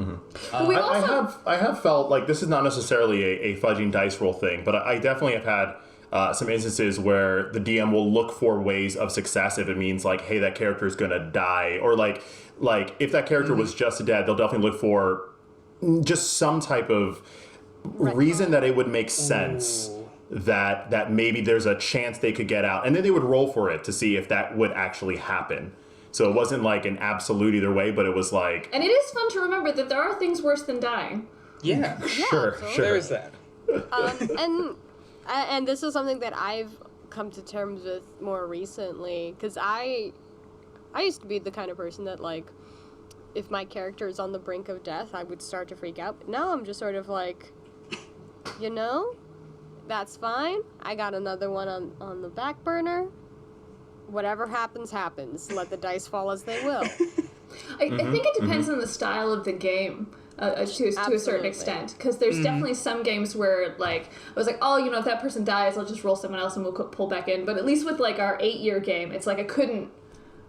I have felt like this is not necessarily a fudging dice roll thing, but I definitely have had some instances where the DM will look for ways of success if it means like, hey, that character is gonna die, or like if that character was just dead, they'll definitely look for just some type of reason that it would make sense that maybe there's a chance they could get out, and then they would roll for it to see if that would actually happen. So it wasn't like an absolute either way, but it was like... And it is fun to remember that there are things worse than dying. Yeah. Sure. There's that. And this is something that I've come to terms with more recently, because I used to be the kind of person that, like, if my character is on the brink of death, I would start to freak out. But now I'm just sort of like, that's fine. I got another one on the back burner. Whatever happens, happens. Let the dice fall as they will. I think it depends on the style of the game. To a certain extent, because there's definitely some games where like I was like, oh, if that person dies, I'll just roll someone else and we'll pull back in. But at least with like our 8-year game, it's like I could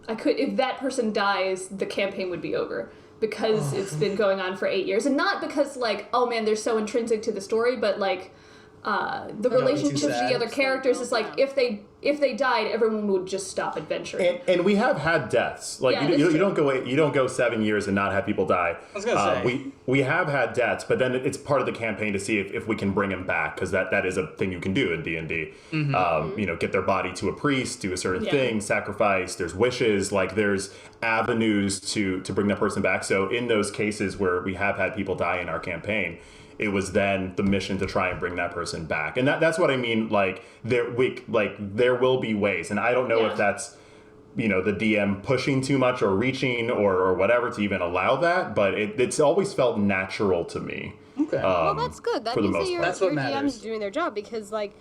if that person dies, the campaign would be over because it's been going on for 8 years, and not because like, oh man, they're so intrinsic to the story, but like the relationship to the other characters is like if they died, everyone would just stop adventuring. And we have had deaths. Like you don't go 7 years and not have people die. I was gonna say we have had deaths, but then it's part of the campaign to see if we can bring them back, because that is a thing you can do in D&D. Get their body to a priest, do a certain thing, sacrifice. There's wishes, like there's avenues to bring that person back. So in those cases where we have had people die in our campaign, it was then the mission to try and bring that person back. And that's what I mean, like there will be ways, and I don't know if that's the DM pushing too much or reaching or whatever to even allow that, but it's always felt natural to me. Okay. Well, that's good. That means that your matters. DM's doing their job, because like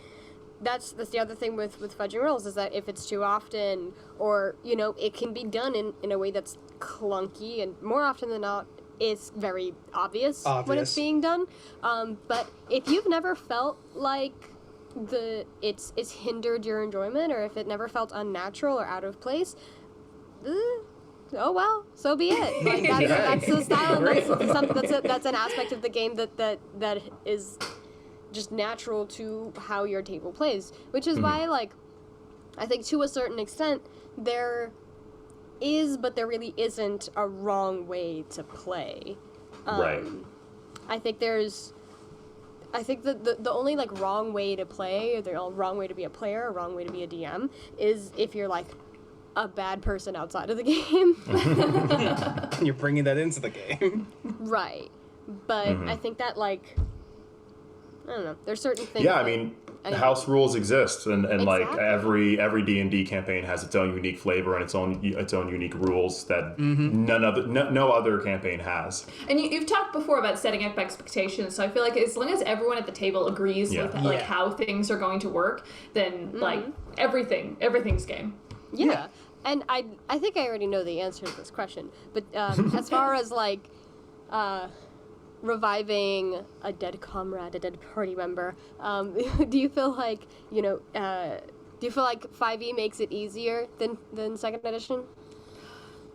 that's the other thing with fudging rolls, is that if it's too often, or it can be done in a way that's clunky, and more often than not it's very obvious when it's being done. But if you've never felt like it's hindered your enjoyment, or if it never felt unnatural or out of place, oh well, so be it. Like that's the style, and that's an aspect of the game that is just natural to how your table plays, which is why, like, I think to a certain extent there is, but there really isn't a wrong way to play. Right. I think the only like wrong way to play, or the wrong way to be a player, or wrong way to be a DM, is if you're like a bad person outside of the game. And you're bringing that into the game. Right. But I think that, like, I don't know, there's certain things. Yeah, I mean, house rules exist, and Exactly. like every D&D campaign has its own unique flavor and its own unique rules that no other campaign has. And you've talked before about setting up expectations, so I feel like as long as everyone at the table agrees with like how things are going to work, then like everything's game. Yeah. And I think I already know the answer to this question, but as far as like reviving a dead comrade, a dead party member, do you feel like, do you feel like 5e makes it easier than 2nd edition?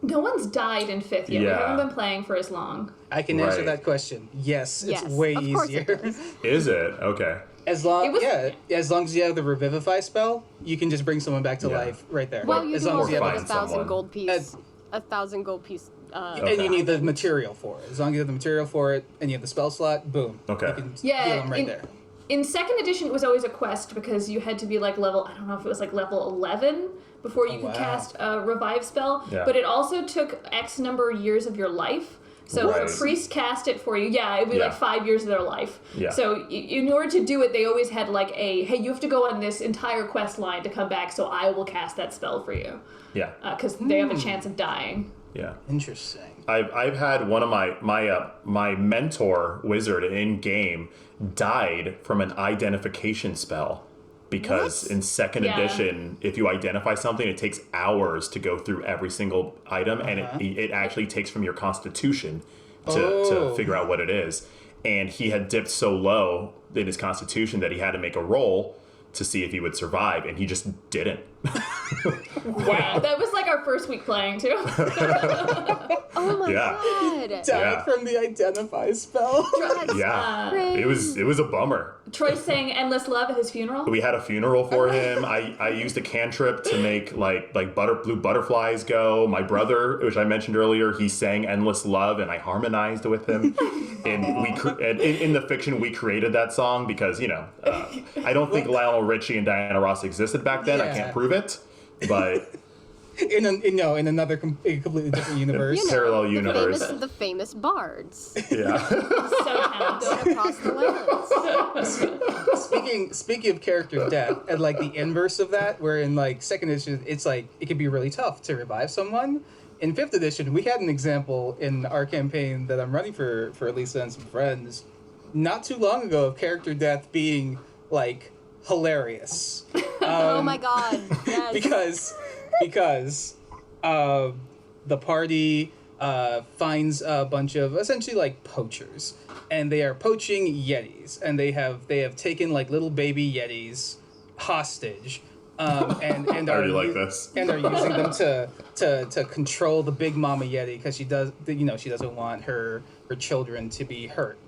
No one's died in 5th yet. Yeah. We haven't been playing for as long. I can answer that question. Yes, it's way of course easier. it does. Is it? Okay. As long as you have the Revivify spell, you can just bring someone back to life right there. Well, you as can long as also you get have a find 1,000 someone. gold piece. A 1,000 gold piece. and you need the material for it. As long as you have the material for it and you have the spell slot, boom. Okay. You can Yeah, heal them right there. In 2nd edition, it was always a quest because you had to be like level, I don't know if it was like level 11 before you could cast a revive spell. Yeah. But it also took X number of years of your life. So Right. if a priest cast it for you, it would be like 5 years of their life. Yeah. So in order to do it, they always had like hey, you have to go on this entire quest line to come back, so I will cast that spell for you. Yeah. Because they have a chance of dying. Yeah. Interesting. I've had one of my mentor wizard in game died from an identification spell because in 2nd edition, if you identify something, it takes hours to go through every single item, and it actually takes from your constitution to figure out what it is. And he had dipped so low in his constitution that he had to make a roll to see if he would survive, and he just didn't. Wow. That was like our first week playing too. Oh my Yeah. god. Died Yeah. from the Identify spell. Yeah. Crazy. It was a bummer. Troy sang Endless Love at his funeral. We had a funeral for him. I used a cantrip to make like blue butterflies go. My brother, which I mentioned earlier, he sang Endless Love, and I harmonized with him. And in the fiction, we created that song because I don't think Lionel Richie and Diana Ross existed back then. I can't prove it, but in another completely different universe. parallel universe. The famous bards Yeah. So talented. going across the lands. Speaking of character death, and like the inverse of that, where in like 2nd edition, it's like it can be really tough to revive someone. In 5th edition, we had an example in our campaign that I'm running for Lisa and some friends not too long ago of character death being like hilarious. Oh my god. Yes. because the party finds a bunch of essentially like poachers, and they are poaching yetis, and they have taken like little baby yetis hostage, and I already like this. and are using them to control the big mama yeti because she doesn't want her children to be hurt.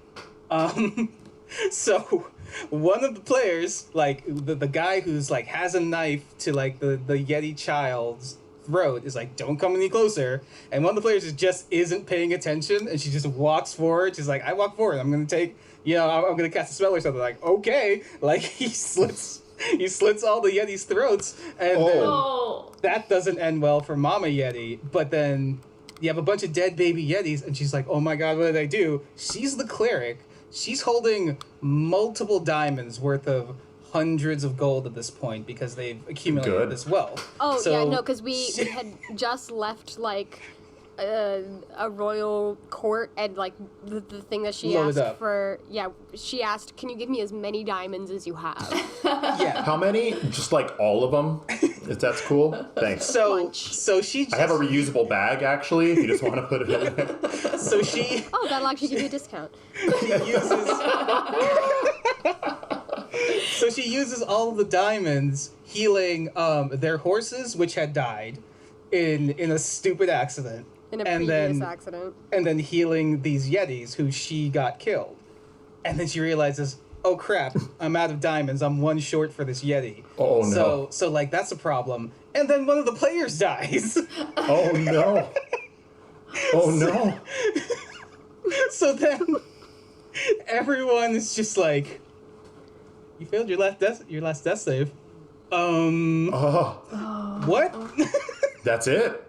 So one of the players, like the guy who's like has a knife to like the yeti child's throat, is like, don't come any closer. And one of the players just isn't paying attention, and she just walks forward. She's like, I walk forward. I'm gonna I'm gonna cast a spell or something. Like, okay, like he slits all the yeti's throats, and then that doesn't end well for Mama Yeti. But then you have a bunch of dead baby yetis, and she's like, oh my god, what did I do? She's the cleric. She's holding multiple diamonds worth of hundreds of gold at this point because they've accumulated this wealth. Oh, So yeah, no, because we had just left, like, a royal court, and, like, the thing that she Loaded asked up. for... Yeah, she asked, can you give me as many diamonds as you have? Yeah. How many? Just like all of them? If that's cool. Thanks. So she just, I have a reusable bag actually. If you just want to put it in there. so she Oh, that'll actually give you a discount. she uses all of the diamonds healing their horses, which had died in a stupid accident. In a And previous then- accident. And then healing these yetis who she got killed. And then she realizes, oh crap, I'm out of diamonds. I'm one short for this yeti. Oh, no. So like that's a problem. And then one of the players dies. Oh no. Oh no. So then everyone is just like, you failed your last death save. What? That's it.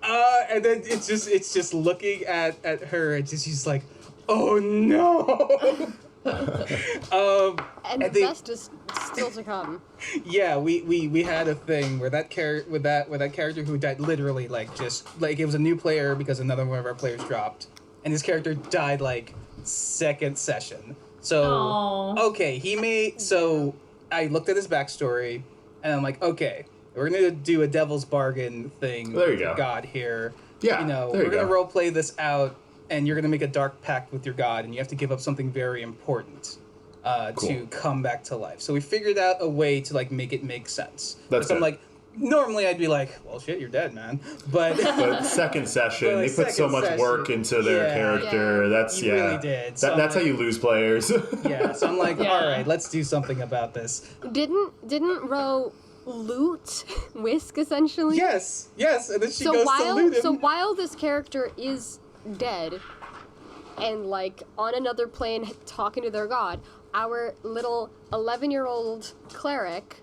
And then it's just looking at her, and she's like, oh no. And the best is still to come. Yeah, we had a thing where that character who died literally like just like it was a new player because another one of our players dropped, and his character died like second session. So Aww. so I looked at his backstory, and I'm like, okay, we're gonna do a devil's bargain thing. There you go. God here. Yeah, there you we're gonna go. role play this out and you're going to make a dark pact with your god, and you have to give up something very important to come back to life. So we figured out a way to like make it make sense. That's I'm good. like, normally I'd be like, well, shit, you're dead, man. But But second session, But, like, they put so second much session, work into their yeah. character. Yeah. That's You really did. So That's I'm how you lose players. yeah, so I'm like, Yeah. all right, let's do something about this. Didn't Ro loot Whisk essentially? Yes, and then she So goes to loot him. while this character is dead and like on another plane talking to their god, our little 11-year-old cleric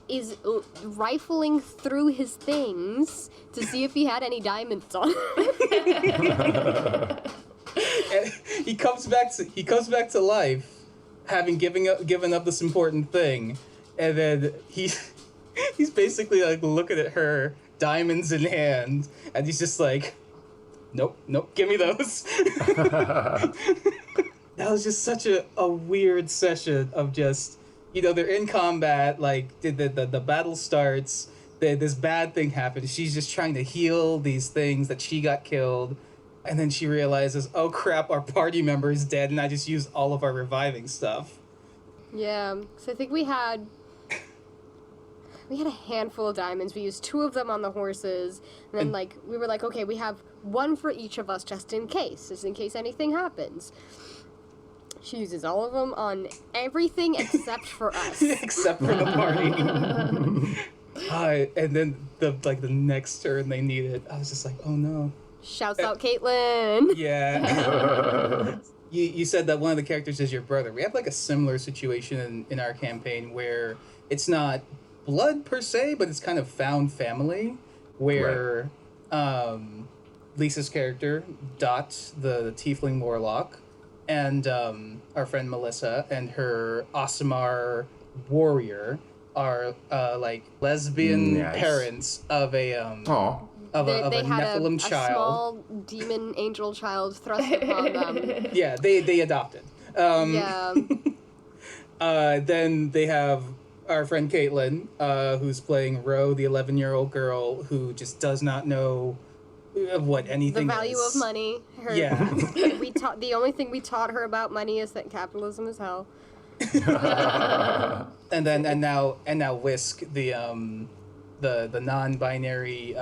is rifling through his things to see if he had any diamonds on. And he comes back to life, having given up this important thing, and then he's basically like looking at her, diamonds in hand, and he's just like, nope, give me those. That was just such a weird session of just, they're in combat, like the battle starts, this bad thing happens, she's just trying to heal these things that she got killed, and then she realizes, oh crap, our party member is dead, and I just used all of our reviving stuff. Yeah, so I think we had a handful of diamonds. We used 2 of them on the horses, and then like we were like, okay, we have 1 for each of us just in case anything happens. She uses all of them on everything except for us. Except for the party. And then the next turn they needed, I was just like, oh no. Shouts out Caitlin. Yeah. You said that one of the characters is your brother. We have like a similar situation in our campaign where it's not blood per se, but it's kind of found family, where Lisa's character, Dot, the tiefling warlock, and our friend Melissa and her Aasimar warrior are like lesbian Nice. parents of a Aw. of a They had Nephilim a child. small demon angel child thrust upon them. Yeah, they adopted. Yeah. Then they have our friend Caitlin, who's playing Ro, the 11-year-old girl who just does not know what The anything value is. of money. Yeah. The only thing we taught her about money is that capitalism is hell. and now Whisk, the non-binary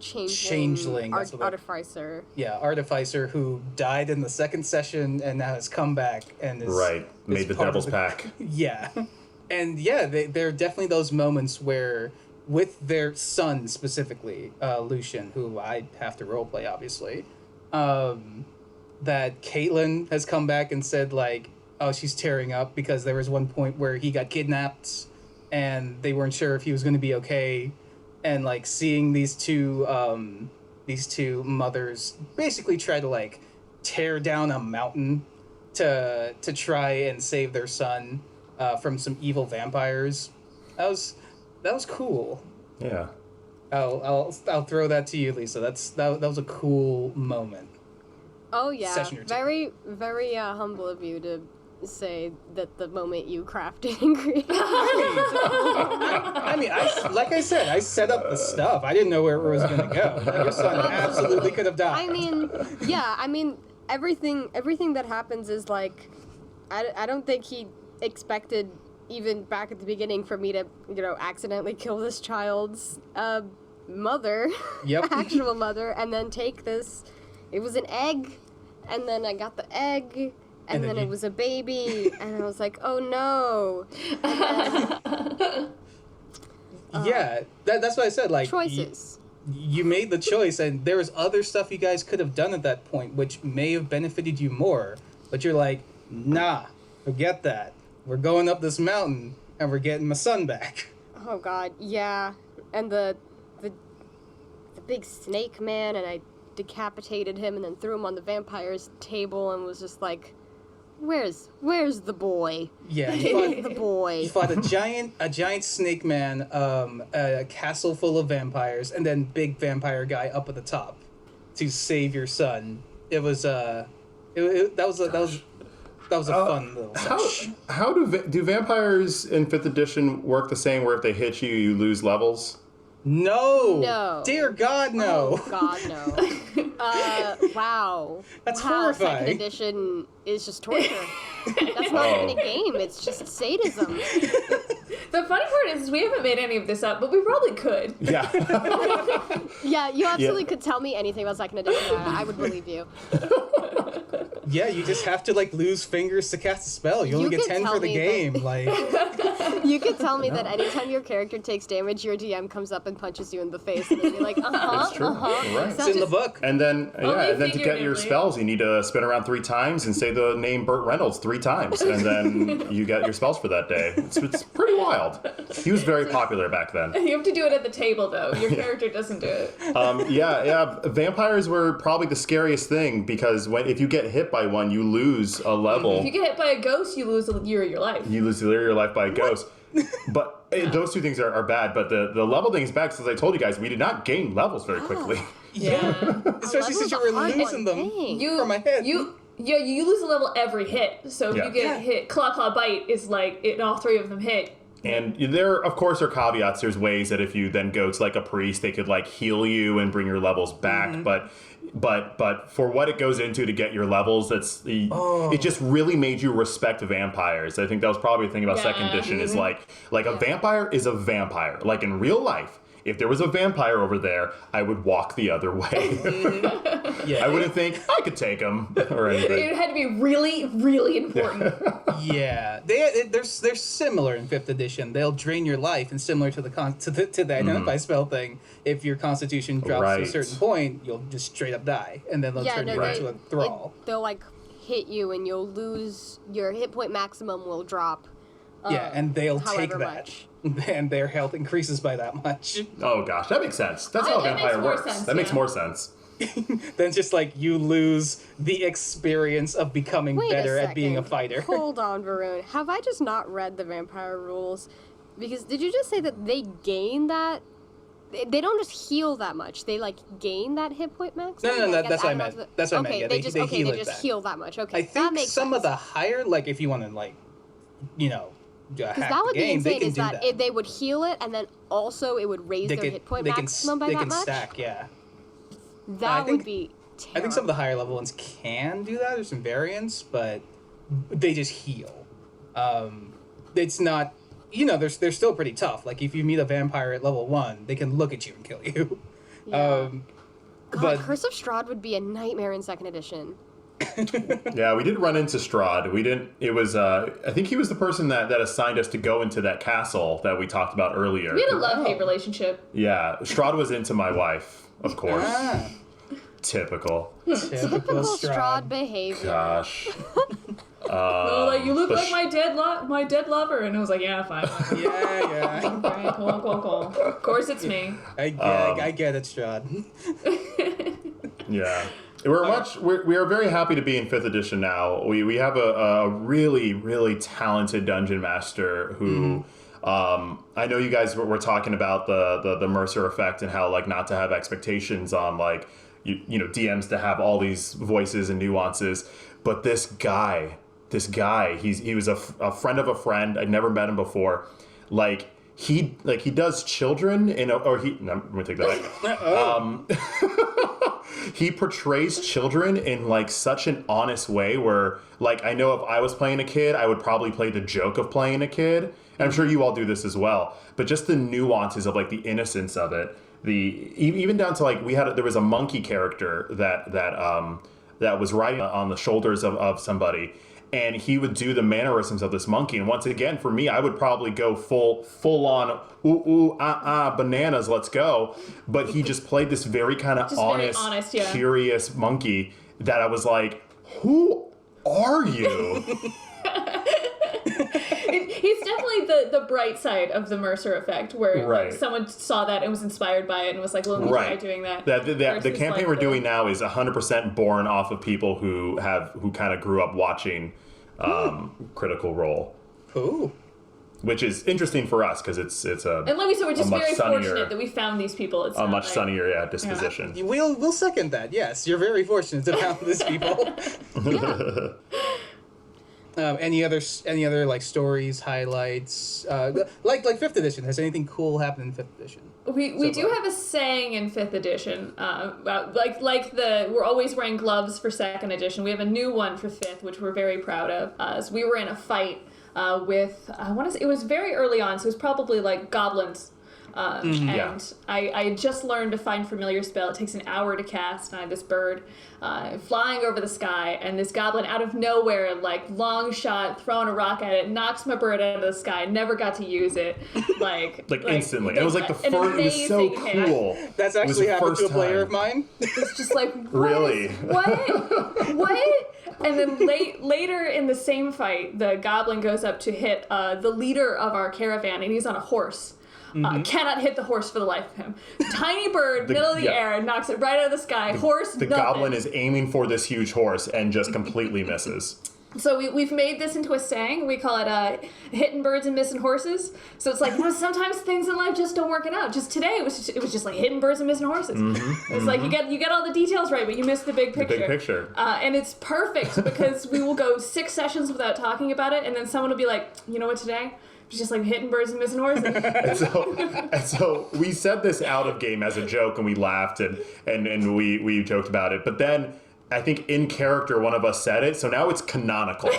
Changeling, that's what artificer. artificer who died in the second session and now has come back and is Right. Made the part of devil's pack. Yeah. And yeah, there are definitely those moments where, with their son specifically, Lucian, who I have to roleplay, obviously, that Caitlin has come back and said, like, oh, she's tearing up because there was one point where he got kidnapped and they weren't sure if he was going to be okay. And, like, seeing these two mothers basically try to, like, tear down a mountain to try and save their son from some evil vampires. That was cool. Yeah. I'll throw that to you, Lisa. That was a cool moment. Oh yeah, Session or two. very very humble of you to say that the moment you crafted and created. I mean, like I said, I set up the stuff. I didn't know where it was going to go. Your son absolutely could have died. I mean, everything that happens is like, I don't think he expected, even back at the beginning, for me to, accidentally kill this child's mother, Yep. actual mother, and then take this. It was an egg, and then I got the egg, and then it was a baby, and I was like, oh no. Yeah, that's what I said. Like, Choices. You made the choice, and there was other stuff you guys could have done at that point, which may have benefited you more. But you're like, nah, forget that. We're going up this mountain, and we're getting my son back. Oh god, yeah. And the big snake man, and I decapitated him and then threw him on the vampire's table and was just like, where's the boy? Yeah, Where's the boy? you fought a giant snake man, a castle full of vampires, and then big vampire guy up at the top to save your son. It was that was a fun little session. How do vampires in 5th edition work the same, where if they hit you, you lose levels? No. No. Dear God, no. Oh god, no. Wow. That's wow, horrifying. Second edition is just torture. That's not even a game. It's just sadism. The funny part is we haven't made any of this up, but we probably could. Yeah. Yeah, you absolutely could tell me anything about second edition. I would believe you. Yeah, you just have to like lose fingers to cast a spell. You only get could 10 tell for the me game. Like, You could tell me that anytime your character takes damage, your DM comes up and punches you in the face, and then you're like, That's true. Right. it's in the book. And then, and then to get your figuratively. spells, you need to spin around 3 times and say the name Burt Reynolds 3 times, and then you get your spells for that day. It's pretty wild. He was very popular back then. You have to do it at the table, though. Your character doesn't do it. Yeah. Vampires were probably the scariest thing because if you get hit by one, you lose a level. If you get hit by a ghost, you lose a year of your life. You lose a year of your life by a ghost. But those 2 things are bad. But the level thing is bad because, as I told you guys, we did not gain levels very quickly. Yeah. Especially since you were losing them from my head. You lose a level every hit. So if Yeah. you get hit, claw, bite is like, all 3 of them hit. And there, of course, are caveats. There's ways that if you then go to like a priest, they could like heal you and bring your levels back. But for what it goes into to get your levels, it just really made you respect vampires. I think that was probably the thing about second edition is like a vampire is a vampire. Like in real life, if there was a vampire over there, I would walk the other way. I wouldn't think I could take him or anything. It had to be really, really important. Yeah, they're similar in 5th edition. They'll drain your life, and similar to the identify spell thing. If your constitution drops to a certain point, you'll just straight up die, and then they'll turn you into a thrall. They'll like hit you, and you'll lose your hit point maximum will drop. Yeah, and they'll take however that, much. and their health increases by that much. Oh gosh, that makes sense. That's how a That makes vampire more works. sense, That makes yeah. more sense. Then just like you lose the experience of becoming Wait better a at being a second. fighter. Hold on, Varun. Have I just not read the vampire rules? Because did you just say that they gain that? They don't just heal that much. They like gain that hit point max. No, I guess that's what I don't know meant. if That's what I meant. Okay, Yeah, they they just heal it just back. heal that much. Okay, I that think makes some sense. of the higher, like if you want to like, hack Because the that would be game, they insane can is do that that. if they would heal it and then also it would raise their hit point maximum by they that can much. stack, yeah. That would be terrible. I think some of the higher level ones can do that. There's some variants, but they just heal. It's not, they're still pretty tough. Like if you meet a vampire at level 1, they can look at you and kill you. Yeah. God, but Curse of Strahd would be a nightmare in second edition. Yeah, we did run into Strahd. We didn't. It was. I think he was the person that assigned us to go into that castle that we talked about earlier. We had a love-hate relationship. Yeah, Strahd was into my wife, of course. Ah, Typical. Typical Strahd behavior. Gosh. Like, you look but like my dead lover, and I was like, yeah, fine. yeah. Alright, cool. Of course, it's me. I get it, Strahd. Yeah. We are very happy to be in 5th edition now. We have a really, really talented dungeon master who I know you guys were talking about the Mercer effect and how like not to have expectations on like you know DMs to have all these voices and nuances, but this guy he was a friend of a friend. I'd never met him before. He does children I'm gonna take that back. He portrays children in like such an honest way where like I know if I was playing a kid, I would probably play the joke of playing a kid. And I'm sure you all do this as well. But just the nuances of like the innocence of it, even down to like there was a monkey character that was riding on the shoulders of somebody. And he would do the mannerisms of this monkey. And once again, for me, I would probably go full on, bananas, let's go. But he just played this very kind of honest, curious monkey that I was like, who are you? He's definitely the bright side of the Mercer effect, where like, someone saw that and was inspired by it and was like, well, we'll try doing that. The campaign we're doing now is 100% born off of people who kind of grew up watching Critical Role. Ooh. Which is interesting for us because it's a and like we said, we're just very sunnier, fortunate that we found these people. It's a much like, sunnier disposition. Yeah. We'll second that. Yes, you're very fortunate to found these people. Any other like stories, highlights, like 5th edition? Has anything cool happened in 5th edition? We do have a saying in 5th edition, we're always wearing gloves for 2nd edition. We have a new one for 5th, which we're very proud of. So we were in a fight with, it was very early on, so it was probably like goblins. I had just learned to find familiar spell. It takes an hour to cast, and I had this bird flying over the sky, and this goblin out of nowhere, like long shot, throwing a rock at it, knocks my bird out of the sky. Never got to use it, like instantly. It was like the first. It was so cool. That's actually happened to a player of mine. It's just like really what? And then later in the same fight, the goblin goes up to hit the leader of our caravan, and he's on a horse. Cannot hit the horse for the life of him. Tiny bird, middle of the air, knocks it right out of the sky. Horse, the nothing. goblin is aiming for this huge horse and just completely misses. So we've made this into a saying. We call it hitting birds and missing horses. So it's like, sometimes things in life just don't work out. Just today, it was just like hitting birds and missing horses. It's like you get all the details right, but you miss the big picture. The big picture. And it's perfect because we will go 6 sessions without talking about it, and then someone will be like, you know what, today? It's just like hitting birds and missing horses. and so we said this out of game as a joke, and we laughed and we joked about it. But then I think in character, one of us said it, so now it's canonical.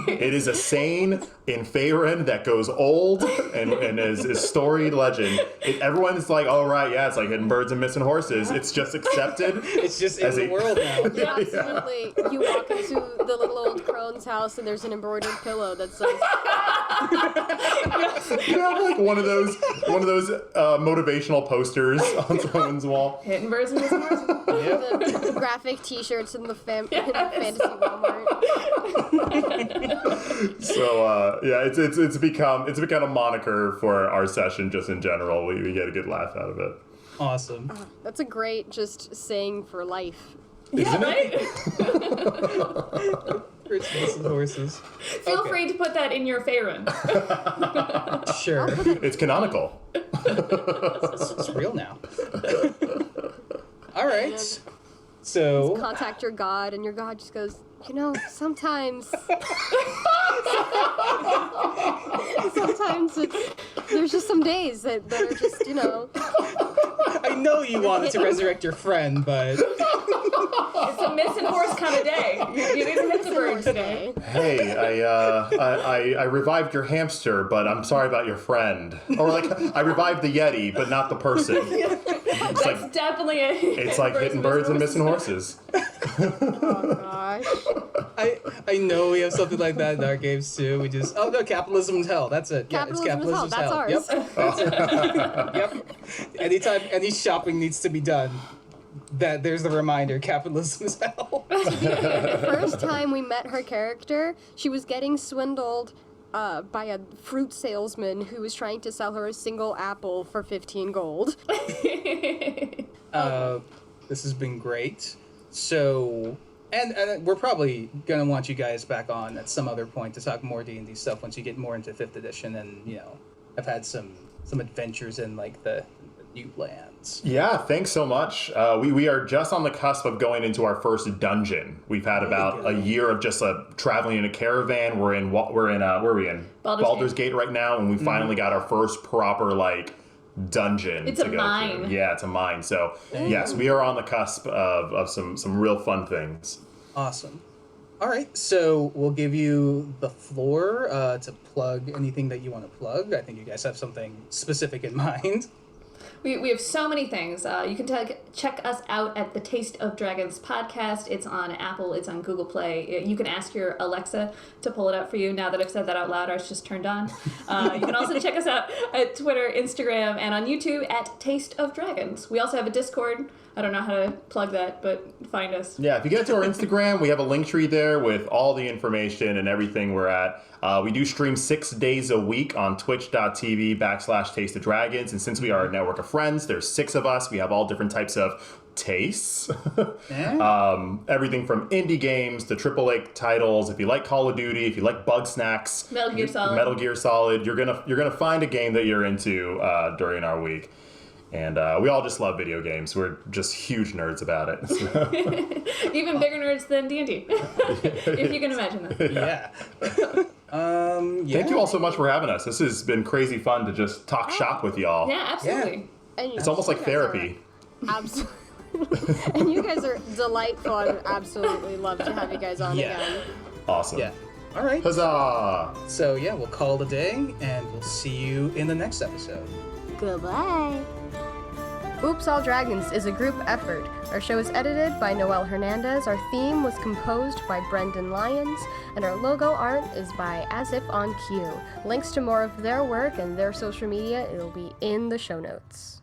It is a saying in Faerun that goes old and is storied legend. Everyone's like, oh, right, yeah, it's like hitting birds and missing horses. It's just accepted. It's just in the world now. Yeah, absolutely. Yeah. You walk into the little old crone's house and there's an embroidered pillow that says... You have like one of those motivational posters on someone's wall. Hitting birds and missing horses. The graphic T-shirts in the fantasy Walmart. So it's become a moniker for our session just in general. We get a good laugh out of it. Awesome. That's a great just saying for life. Yeah, right? Rich missing horses. Feel free to put that in your Faerun. Sure. It's canonical. It's real now. All right. So contact your god, and your god just goes, sometimes there's just some days that are just, I know you wanted to resurrect your friend, but it's a missing horse kind of day. You didn't hit the bird today. Hey, I revived your hamster, but I'm sorry about your friend. Or like, I revived the Yeti, but not the person. That's definitely it. It's like hitting birds and missing horses. oh gosh. I know we have something like that in our games too. We just capitalism's hell. That's it. Capitalism is hell. That's ours. Yep. That's it. Yep. Anytime any shopping needs to be done, there's the reminder. Capitalism is hell. The first time we met her character, she was getting swindled by a fruit salesman who was trying to sell her a single apple for 15 gold. This has been great. So, and we're probably going to want you guys back on at some other point to talk more D&D stuff once you get more into 5th edition and, I've had some adventures in, like, the new lands. Yeah, thanks so much. We are just on the cusp of going into our first dungeon. We've had about a year of just traveling in a caravan. Where are we in? Baldur's Gate right now, and we finally got our first proper, like, dungeon. It's a mine. Through. Yeah, it's a mine. So, yes, we are on the cusp of some real fun things. Awesome. All right, so we'll give you the floor to plug anything that you want to plug. I think you guys have something specific in mind. We have so many things. You can check us out at the Taste of Dragons podcast. It's on Apple. It's on Google Play. You can ask your Alexa to pull it up for you. Now that I've said that out loud, ours just turned on. You can also check us out at Twitter, Instagram, and on YouTube at Taste of Dragons. We also have a Discord. I don't know how to plug that, but find us. Yeah, if you get to our Instagram, we have a link tree there with all the information and everything we're at. We do stream 6 days a week on twitch.tv/Taste of Dragons. And since we are a network of friends, there's 6 of us. We have all different types of tastes. Everything from indie games to AAA titles. If you like Call of Duty, if you like Bug Snacks, Metal Gear Solid, you're gonna find a game that you're into during our week. And we all just love video games. We're just huge nerds about it. So. Even bigger nerds than D&D, if you can imagine that. Yeah. Thank you all so much for having us. This has been crazy fun to just talk shop with y'all. Yeah, absolutely. And It's almost like therapy. Absolutely. And you guys are delightful. I would absolutely love to have you guys on again. Awesome. Yeah. All right. Huzzah! So yeah, we'll call it a day, and we'll see you in the next episode. Goodbye. Oops All Dragons is a group effort. Our show is edited by Noel Hernandez. Our theme was composed by Brendan Lyons, and our logo art is by Azif On Q. Links to more of their work and their social media will be in the show notes.